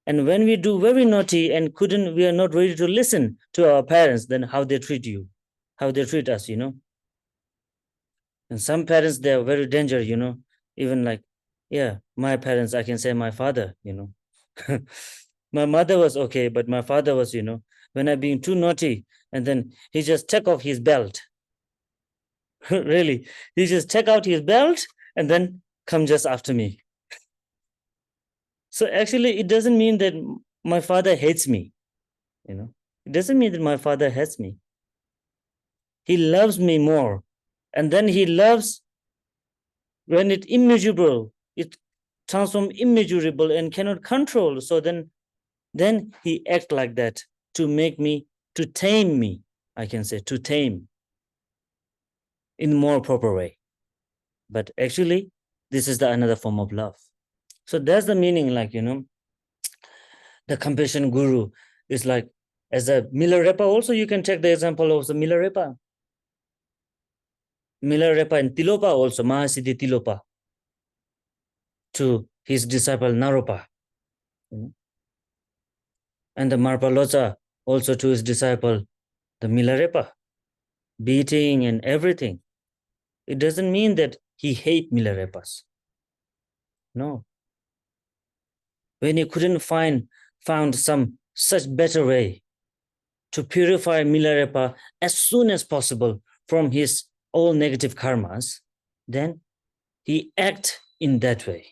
when we do very naughty and we are not ready to listen to our parents, then how they treat you, how they treat us, And some parents, they are very dangerous, even like, my parents, I can say my father, My mother was okay, but my father was, when I'm being too naughty, and then he just took off his belt. Really, he just took out his belt and then come just after me. So actually, it doesn't mean that my father hates me. It doesn't mean that my father hates me. He loves me more. And then he loves when it's immeasurable, it transforms immeasurable and cannot control. So then he acts like that to make me, to tame me, I can say, to tame in more proper way. But actually, this is another form of love. So that's the meaning, like, the compassion guru is like, as a Milarepa, also you can take the example of the Milarepa. Milarepa and Tilopa also, Mahasiddhi Tilopa, to his disciple Naropa. And the Marpalocha also to his disciple, the Milarepa, beating and everything. It doesn't mean that he hates Milarepas. No. When he couldn't found some such better way to purify Milarepa as soon as possible from his all negative karmas, then he act in that way.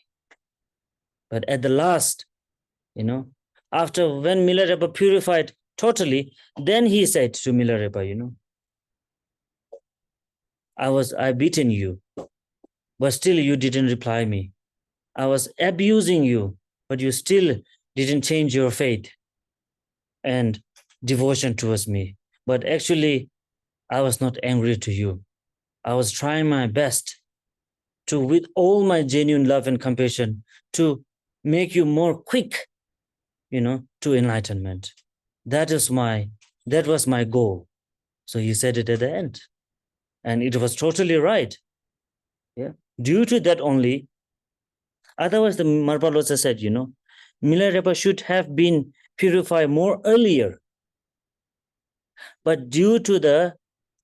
But at the last, after when Milarepa purified totally, then he said to Milarepa, I beaten you, but still you didn't reply me. I was abusing you, but you still didn't change your faith and devotion towards me. But actually, I was not angry to you. I was trying my best to, with all my genuine love and compassion, to make you more quick, to enlightenment. That was my goal. So he said it at the end. And it was totally right. Yeah. Due to that only, otherwise the Marpalocha said, Milarepa should have been purified more earlier. But due to the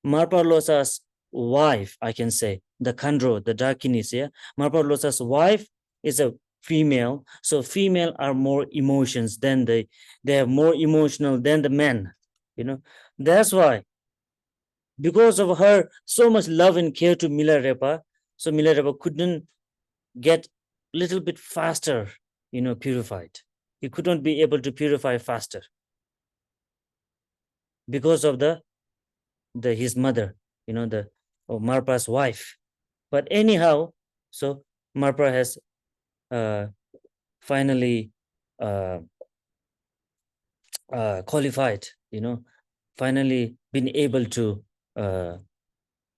Marpalosa's wife, I can say, the Khandro, the Dakinis, yeah, Marpalosa's wife is a female, so female are more emotions than they have more emotional than the men, you know. That's why, because of her so much love and care to Milarepa, so Milarepa couldn't get little bit faster, you know, purified. He could not be able to purify faster because of the his mother, you know, the Marpa's wife. But anyhow, so Marpa has finally uh, qualified, you know, finally been able to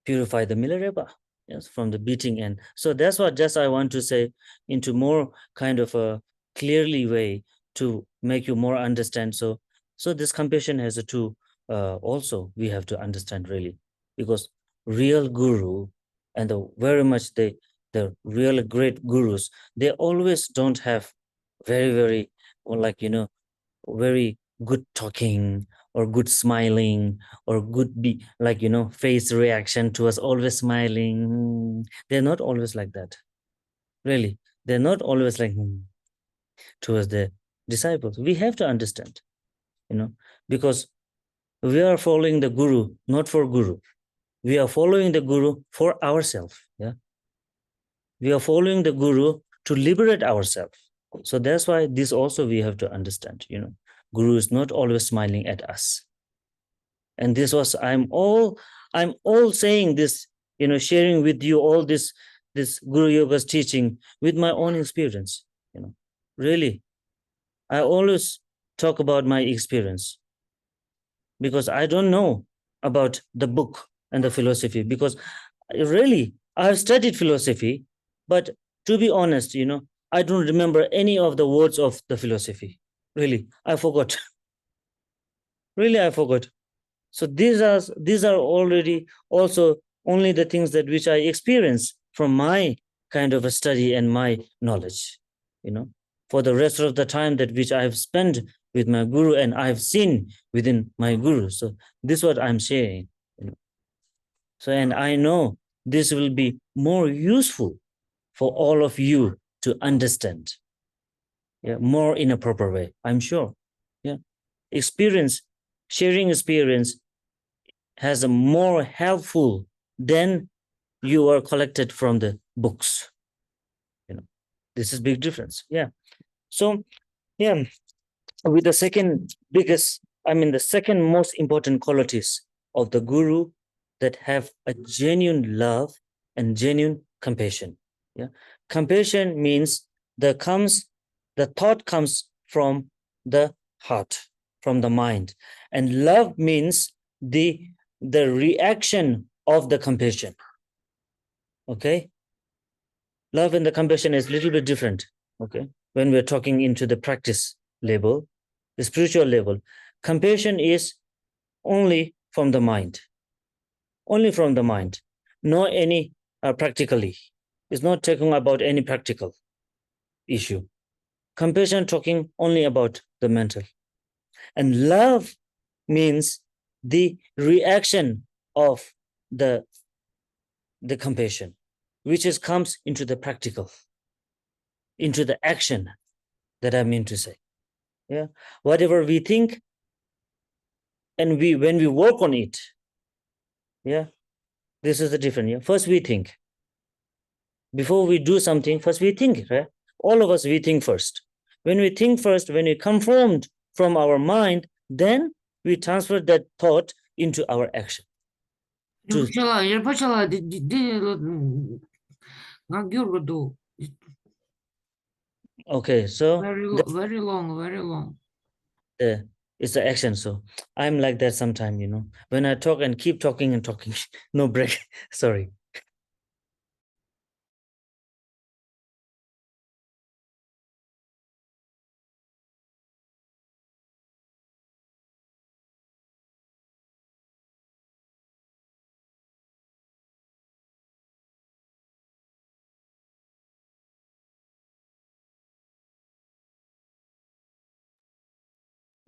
purify the Milarepa, yes, from the beating end. So that's what just I want to say into more kind of a clearly way to make you more understand. So this compassion has a two also we have to understand really, because real guru and the very much the real great gurus, they always don't have very or like, you know, very good talking or good smiling or good be like, you know, face reaction to us, always smiling. They're not always like that, really. They're not always like towards the disciples. We have to understand, you know, because we are following the guru not for guru, we are following the guru for ourselves. Yeah, we are following the guru to liberate ourselves. So that's why this also we have to understand, you know, guru is not always smiling at us. And this was I'm all saying this, you know, sharing with you all this Guru Yoga's teaching with my own experience, you know. Really, I always talk about my experience because I don't know about the book and the philosophy, because really I have studied philosophy, but to be honest, you know, I don't remember any of the words of the philosophy. Really, I forgot. Really, I forgot. So these are already also only the things that which I experience from my kind of a study and my knowledge, you know. For the rest of the time that which I have spent with my guru and I have seen within my guru. So this is what I'm sharing, you know. So and I know this will be more useful for all of you to understand, yeah, more in a proper way, I'm sure. Yeah, experience, sharing experience has a more helpful than you are collected from the books, you know. This is big difference. Yeah. So yeah, with the second biggest, I mean the second most important qualities of the guru, that have a genuine love and genuine compassion. Yeah, compassion means the thought comes from the heart, from the mind, and love means the reaction of the compassion. Okay, love and the compassion is a little bit different. Okay, when we're talking into the practice level, the spiritual level, compassion is only from the mind, only from the mind, no any practically. It's not talking about any practical issue. Compassion talking only about the mental. And love means the reaction of the compassion, which is comes into the practical, into the action, that I mean to say. Yeah, whatever we think, and when we work on it, yeah, this is the difference. Yeah, first we think, before we do something, first we think, right? All of us, we think first. When we think first, when we confirmed from our mind, then we transfer that thought into our action. Я почала Okay, so very long. it's the action. So I'm like that sometime, you know, when I talk and keep talking and talking, no break. Sorry.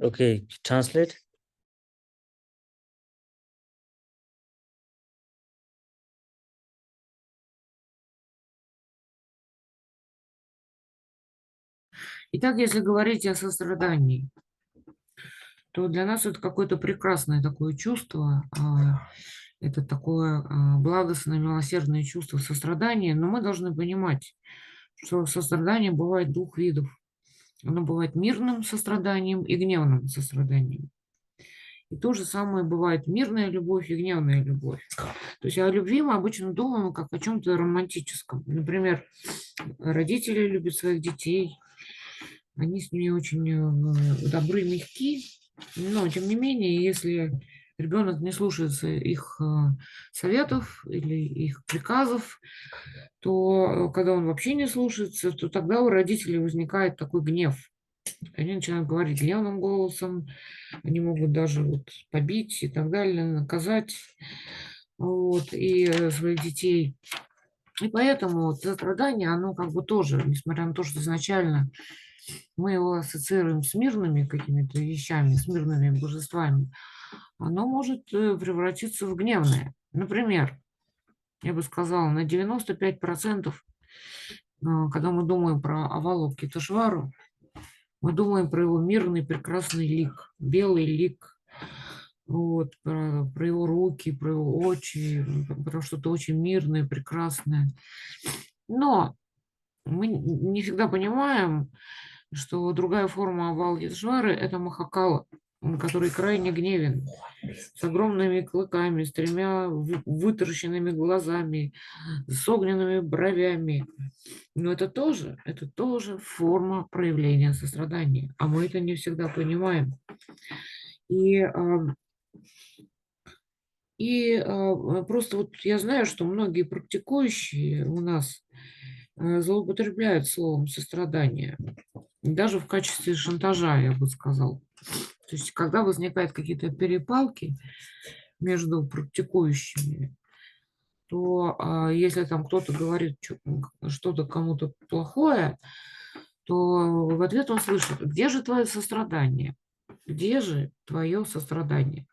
Okay, translate. Итак, если говорить о сострадании, то для нас это какое-то прекрасное такое чувство, это такое благостное, милосердное чувство сострадания, но мы должны понимать, что сострадание бывает двух видов. Оно бывает мирным состраданием и гневным состраданием. И то же самое бывает мирная любовь и гневная любовь. То есть о любви мы обычно думаем как о чем-то романтическом. Например, родители любят своих детей, они с ними очень добры, мягки, но тем не менее, если ребенок не слушается их советов или их приказов, то когда он вообще не слушается, то тогда у родителей возникает такой гнев. Они начинают говорить гневным голосом, они могут даже вот побить и так далее, наказать вот, и своих детей. И поэтому вот сострадание, оно как бы тоже, несмотря на то, что изначально мы его ассоциируем с мирными какими-то вещами, с мирными божествами, оно может превратиться в гневное. Например, я бы сказала, на 95%, когда мы думаем про Авалокитешвару, мы думаем про его мирный прекрасный лик, белый лик, вот, про его руки, про его очи, про что-то очень мирное, прекрасное. Но мы не всегда понимаем, что другая форма Авалокитешвары – это Махакала, который крайне гневен, с огромными клыками, с тремя вытаращенными глазами, с огненными бровями. Но это тоже форма проявления сострадания, а мы это не всегда понимаем. И просто вот я знаю, что многие практикующие у нас злоупотребляют словом сострадание, даже в качестве шантажа, я бы сказал. То есть, когда возникают какие-то перепалки между практикующими, то если там кто-то говорит что-то кому-то плохое, то в ответ он слышит: где же твое сострадание? Где же твое сострадание?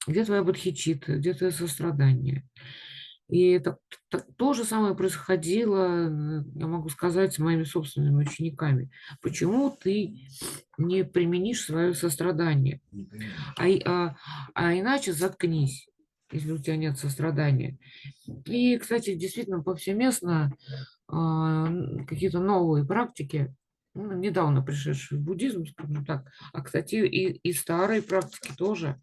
Где твоя бодхичитта? Где твое сострадание? И то же самое происходило, я могу сказать, с моими собственными учениками. Почему ты не применишь свое сострадание? А иначе заткнись, если у тебя нет сострадания. И, кстати, действительно, повсеместно какие-то новые практики, недавно пришедшие в буддизм, скажем так, а, кстати, и старые практики тоже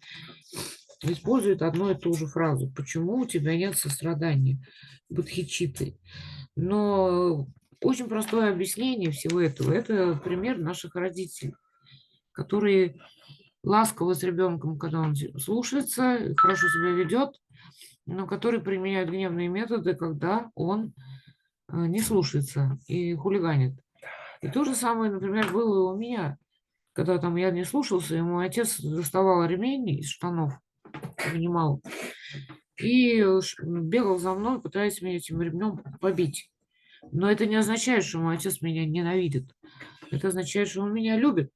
используют одну и ту же фразу: почему у тебя нет сострадания, бодхичитты. Но очень простое объяснение всего этого – это пример наших родителей, которые ласковы с ребенком, когда он слушается, хорошо себя ведет, но которые применяют гневные методы, когда он не слушается и хулиганит. И то же самое, например, было и у меня. Когда там я не слушался, и мой отец доставал ремень из штанов, вынимал, и бегал за мной, пытаясь меня этим ремнем побить. Но это не означает, что мой отец меня ненавидит. Это означает, что он меня любит.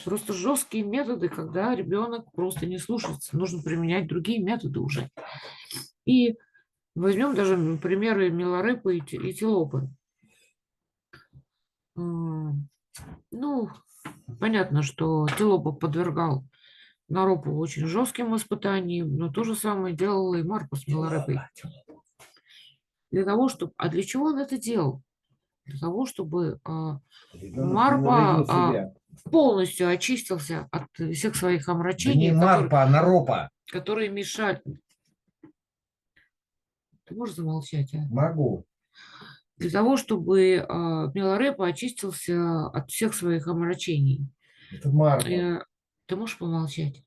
Просто жесткие методы, когда ребенок просто не слушается. Нужно применять другие методы уже. И возьмем даже примеры Миларепы и Тилопы. Ну, понятно, что Тилопа подвергал Наропу очень жестким испытаниям, но то же самое делал и Марпа с Миларепой. Для того, чтобы... А для чего он это делал? Для того, чтобы Марпа полностью очистился от всех своих омрачений, не Марпа, а Наропа. которые мешали. Ты можешь замолчать, а? Могу. Для того, чтобы Миларепа очистился от всех своих омрачений. Это Марпа. Ты можешь помолчать?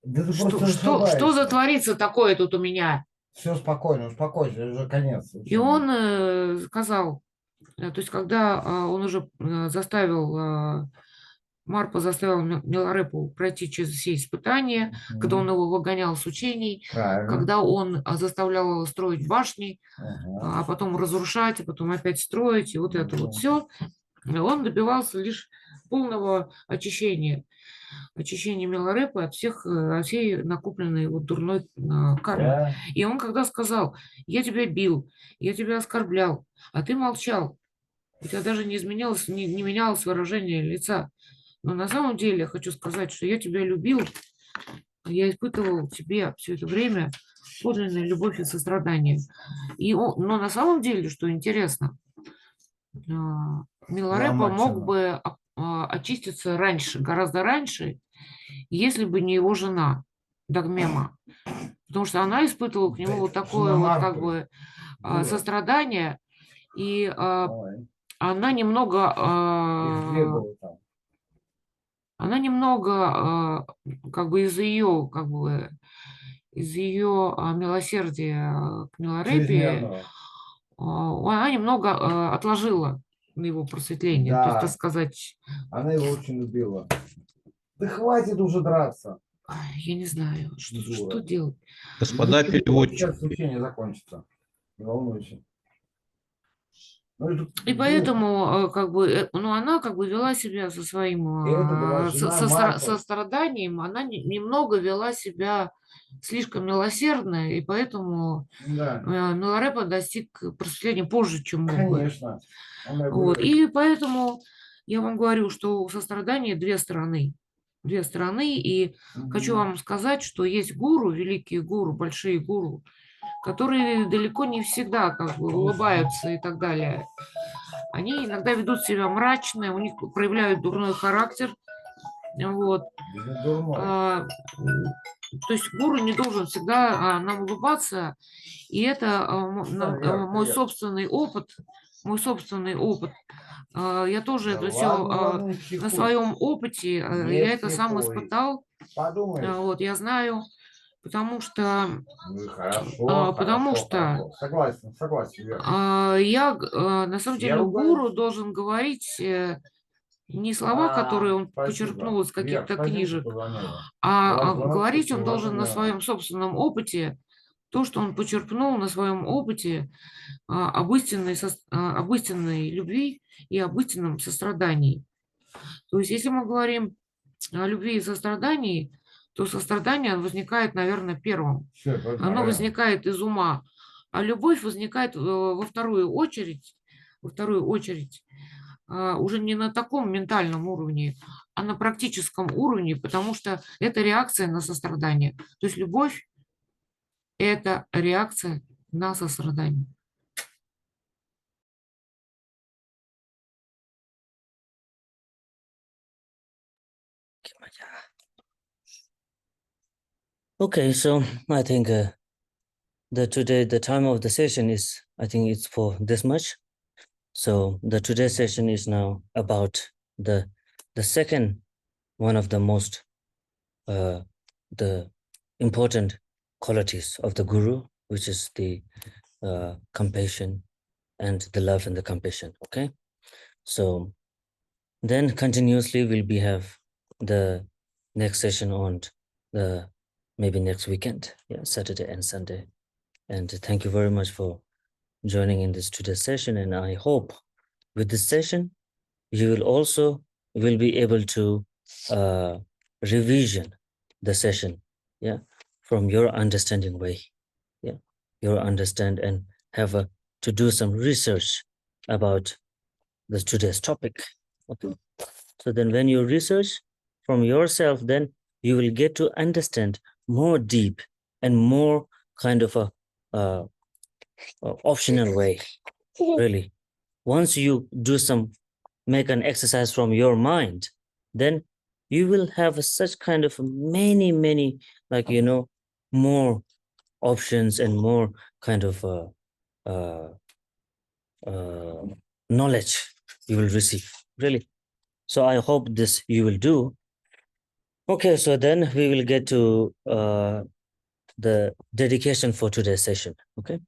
Да ты Что за творится такое тут у меня? Все спокойно, успокойся, уже конец. И он сказал, то есть когда он уже Марпа заставил Миларепу пройти через все испытания, когда он его выгонял с учений, когда он заставлял его строить башни, а потом разрушать, а потом опять строить, и вот это вот все, он добивался лишь полного очищения Миларепы от всей накопленной вот дурной кармы. И он когда сказал: я тебя бил, я тебя оскорблял, а ты молчал, у тебя даже не изменялось, не менялось выражение лица. Но на самом деле я хочу сказать, что я тебя любил, я испытывал к тебе все это время подлинную любовь и сострадание. Но на самом деле, что интересно, Миларепа мог Ломачева. бы очиститься раньше, гораздо раньше, если бы не его жена Дагмема. Потому что она испытывала к нему вот такое Жена вот как Марты. бы Дура. сострадание, и Ой, она немного, их две было там. она немного как бы из ее милосердия к Миларепе, Чрезмерного. она немного отложила на его просветление. То есть, так Да, сказать, она его очень любила. Да хватит уже драться. я не знаю, что Дура. делать. Господа Сейчас переводчики, учение закончится. Не волнуйся. Ну, это, И ну, поэтому, как бы, ну, она как бы вела себя со своим это была жена Марты. состраданием, она немного вела себя слишком милосердно, и поэтому Да, Миларепа достиг просветления позже, чем мог бы. конечно. Она его Вот. И поэтому я вам говорю, что у сострадания две стороны. Две стороны. И хочу вам сказать, что есть гуру, великие гуру, большие гуру, которые далеко не всегда как бы улыбаются и так далее. Они иногда ведут себя мрачно, у них проявляют дурной характер. Вот. не дурной. То есть гуру не должен всегда нам улыбаться. И это Вера, мой привет. собственный опыт. Мой собственный опыт. Я тоже Да это ладно, все ладно, не на психуй. своем опыте, Не я это сам психуй. испытал. Подумаешь. Вот, я знаю, потому что, Ну и хорошо, потому хорошо, что хорошо. Согласен, Вера. я, на самом Я деле, ругаюсь. гуру должен говорить не слова, которые он Спасибо. почерпнул из Вер, каких-то спасибо, что книжек, позвонила. а Звонок говорить он слушаю, это должен на мне своем собственном опыте, то, что он почерпнул на своем опыте об истинной любви и об истинном сострадании. То есть, если мы говорим о любви и сострадании, то сострадание возникает, наверное, первым. Все, это Оно правильно. возникает из ума, а любовь возникает во вторую очередь, уже не на таком ментальном уровне, а на практическом уровне, потому что это реакция на сострадание. То есть любовь– это реакция на сострадание. Okay, so I think the time of the session is, I think it's for this much. So the today's session is now about the second one of the most the important qualities of the guru, which is the compassion and the love and the compassion. Okay, so then continuously we'll be have the next session on the maybe next weekend, yeah, Saturday and Sunday. And thank you very much for joining in this today's session. And I hope with this session, you will also will be able to revision the session, yeah, from your understanding way, yeah, your understand and have to do some research about the today's topic. Okay, so then when you research from yourself, then you will get to understand more deep and more kind of a optional way, really. Once you do some make an exercise from your mind, then you will have such kind of many like more options and more kind of knowledge you will receive, really. So I hope this you will do. Okay, so then we will get to the dedication for today's session. Okay.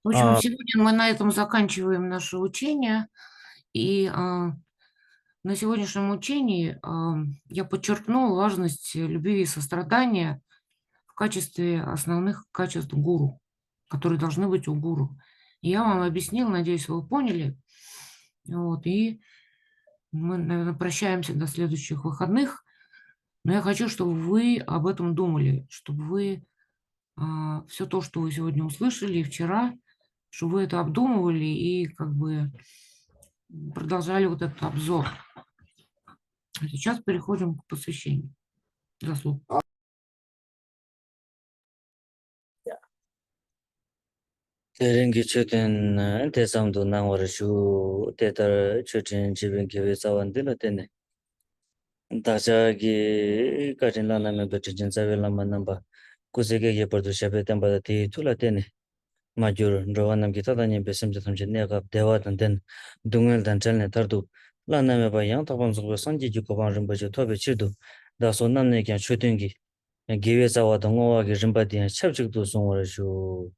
В общем, сегодня мы на этом заканчиваем наше учение. И на сегодняшнем учении я подчеркнула важность любви и сострадания в качестве основных качеств гуру, которые должны быть у гуру. Я вам объяснил, надеюсь, вы поняли. Вот, и мы, наверное, прощаемся до следующих выходных. Но я хочу, чтобы вы об этом думали, чтобы вы все то, что вы сегодня услышали и вчера, чтобы вы это обдумывали и как бы продолжали вот этот обзор. А сейчас переходим к посвящению заслуг. Terengi chuten te samdu nangwar shu tetar chuten jibin kiwi sawan dila tene. Dacha gi karin lana me betu jin sawe lama namba kusike ye pardu shabe tenpa da ti tula tene. Majur rawa namki tata nye besim jatam che nekab dewa dan ten dungel dan chalne tardu. Lana me ba yang takpan sukwa sanji ji kopang rinpa che tobe chirdu. Daso namne kyan chuten gi giwe sawa da ngowa ki rinpa diyan chabchik du sungwar shu.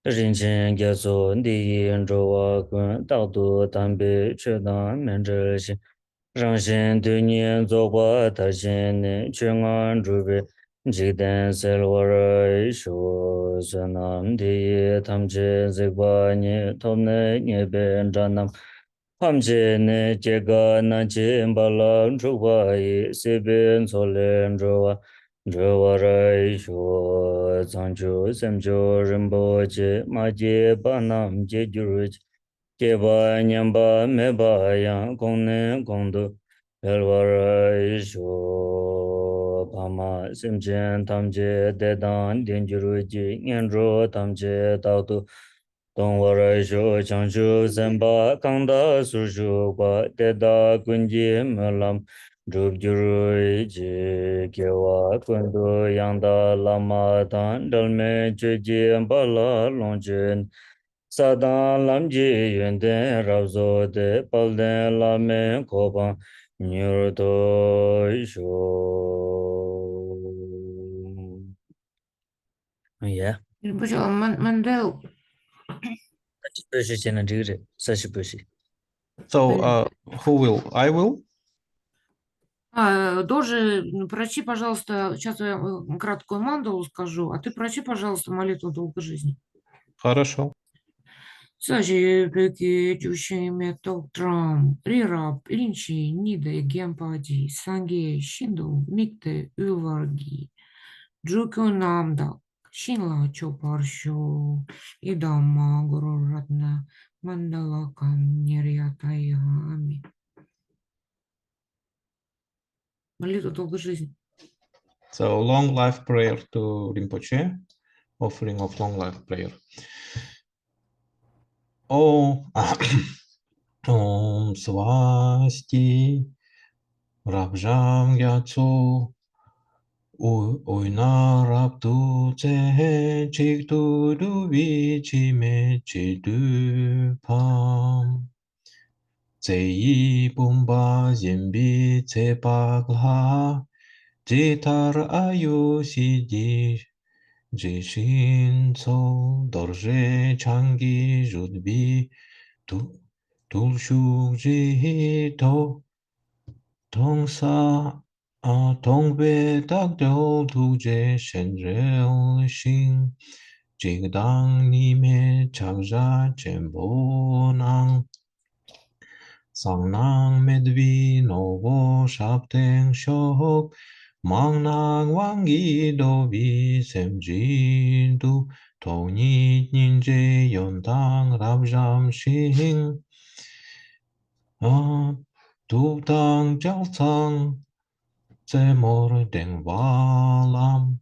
人间解脱的因着我滚道德当被却当面之心，让心对你做过的心呢，却安住被几单塞罗尔说是南的他们这这把你他们你被战南。他们这呢，这个那金巴郎出话也随便做连着啊。这我来说，咱就咱就人不接，马接把南接就是接把年把没把样，公能公度，我来说，爸妈身边他们接得当定就是接，年着他们接到都。东我来说，强就三把扛大叔叔把得到滚节没了。Drup jurui ji kewa kundu yangda lama dan dalme chuji bala longchen sadan lamji yunden rabzo de palden lame kopan nyurdo isho. Yeah. Мендел, So, who will? I will? Дожи, прочи, пожалуйста, сейчас я краткую мандалу скажу, а ты прочи, пожалуйста, молитву долгой жизни. Хорошо. Сажи-пеки, тющими токтрам, рираб, линчи, ниде, гемпади, санге, шинду, микте, уварги, джукунамда, шинла чопаршу, идама, гуруратна, мандала камнерьятаями. Молитва долгой жизни. So, long life prayer to Rinpoche, offering of long life prayer. Oh, Om Swasti Rabjam Gyatso Oina Rabdu Tse Chikdu Duvi Chime Chidu Pam Tse Bumba Zimbi Tse Pakla Jitar Ayu Sidi Jishin So Dorje Changi Judbi Tulshu Ji To Tongsa Tongbe Dagdo Tuje Shenrel Shin Jigdang Nime Chagja Chembo Nang Sangnang Medvi Novo Shapteng Shok Mangnang Wangi Dovi Semjin Du Toni Ninje Yontang Rabjam Shin Tu Tang Chao Tsang Tse Mor Deng Valam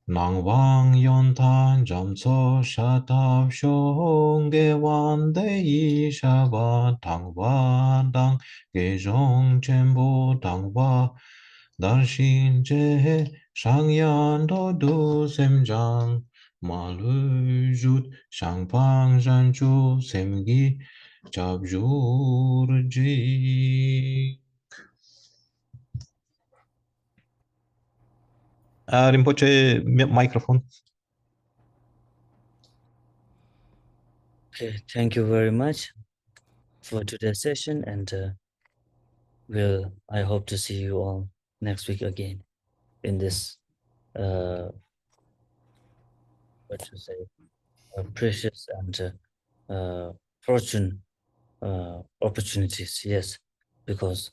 Nang Wang Yon Tan Jam So Shatav Shong Ge Wan De Yi Shaba Tang Va Dang Ge Zhong Chen Bo Tang Va Dar Shin Je Shang Yan Do Du Sem Jang Ma Lu Jut Shang Pang Zhan Chu Sem Gi Chab Jur Ji. Rinpoche, microphone. Okay, thank you very much for today's session, and I hope to see you all next week again in this what to say, precious and fortune opportunities. Yes, because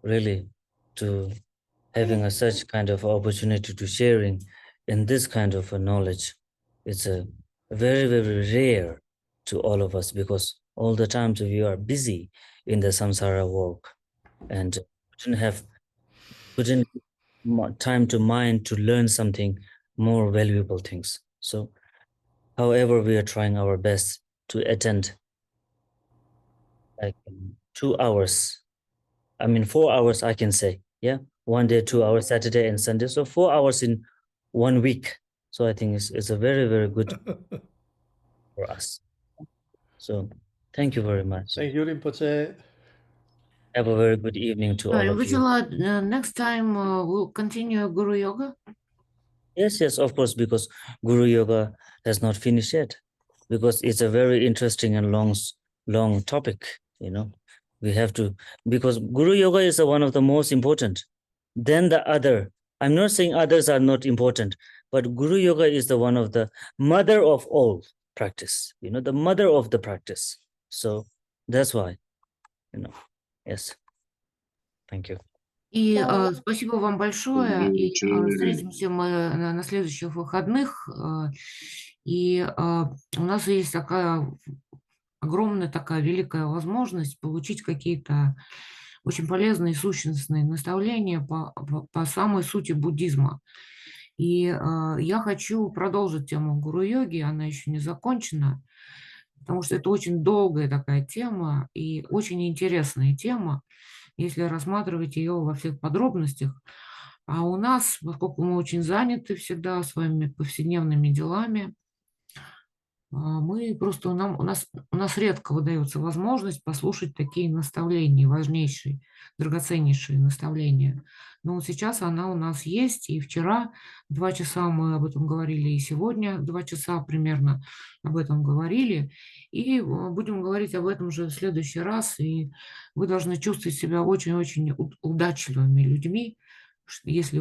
really to having such kind of opportunity to sharing in this kind of a knowledge, it's a very, very rare to all of us, because all the times we are busy in the samsara walk and couldn't time to mind to learn something more valuable things. So however, we are trying our best to attend like 2 hours. I mean, 4 hours, I can say. Yeah. One day, 2 hours, Saturday and Sunday. So 4 hours in 1 week. So I think it's a very, very good for us. So thank you very much. Thank you, Rinpoche. Have a very good evening to all of you. Rinpoche, next time we'll continue Guru Yoga. Yes, yes, of course, because Guru Yoga has not finished yet, because it's a very interesting and long topic, you know. We have to, because Guru Yoga is one of the most important. Then the other, I'm not saying others are not important, but Guru Yoga is the one of the mother of all practice, you know, the mother of the practice. So that's why, you know, yes. Thank you. И спасибо вам большое. И встретимся мы на следующих выходных. И у нас есть такая огромная, такая великая возможность получить какие-то очень полезные сущностные наставления по самой сути буддизма. И я хочу продолжить тему гуру-йоги, она еще не закончена, потому что это очень долгая такая тема и очень интересная тема, если рассматривать ее во всех подробностях. А у нас, поскольку мы очень заняты всегда своими повседневными делами, мы просто, у нас редко выдается возможность послушать такие наставления, важнейшие, драгоценнейшие наставления. Но вот сейчас она у нас есть, и вчера 2 часа мы об этом говорили, и сегодня 2 часа примерно об этом говорили, и будем говорить об этом же в следующий раз, и вы должны чувствовать себя очень-очень удачливыми людьми, если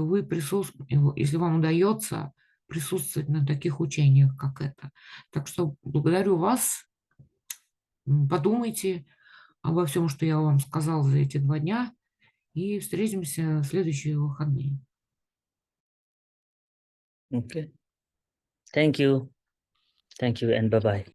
если вам удается присутствовать на таких учениях, как это. Так что благодарю вас. Подумайте обо всем, что я вам сказал за эти 2 дня, и встретимся в следующие выходные. Okay. Thank you. Thank you and bye-bye.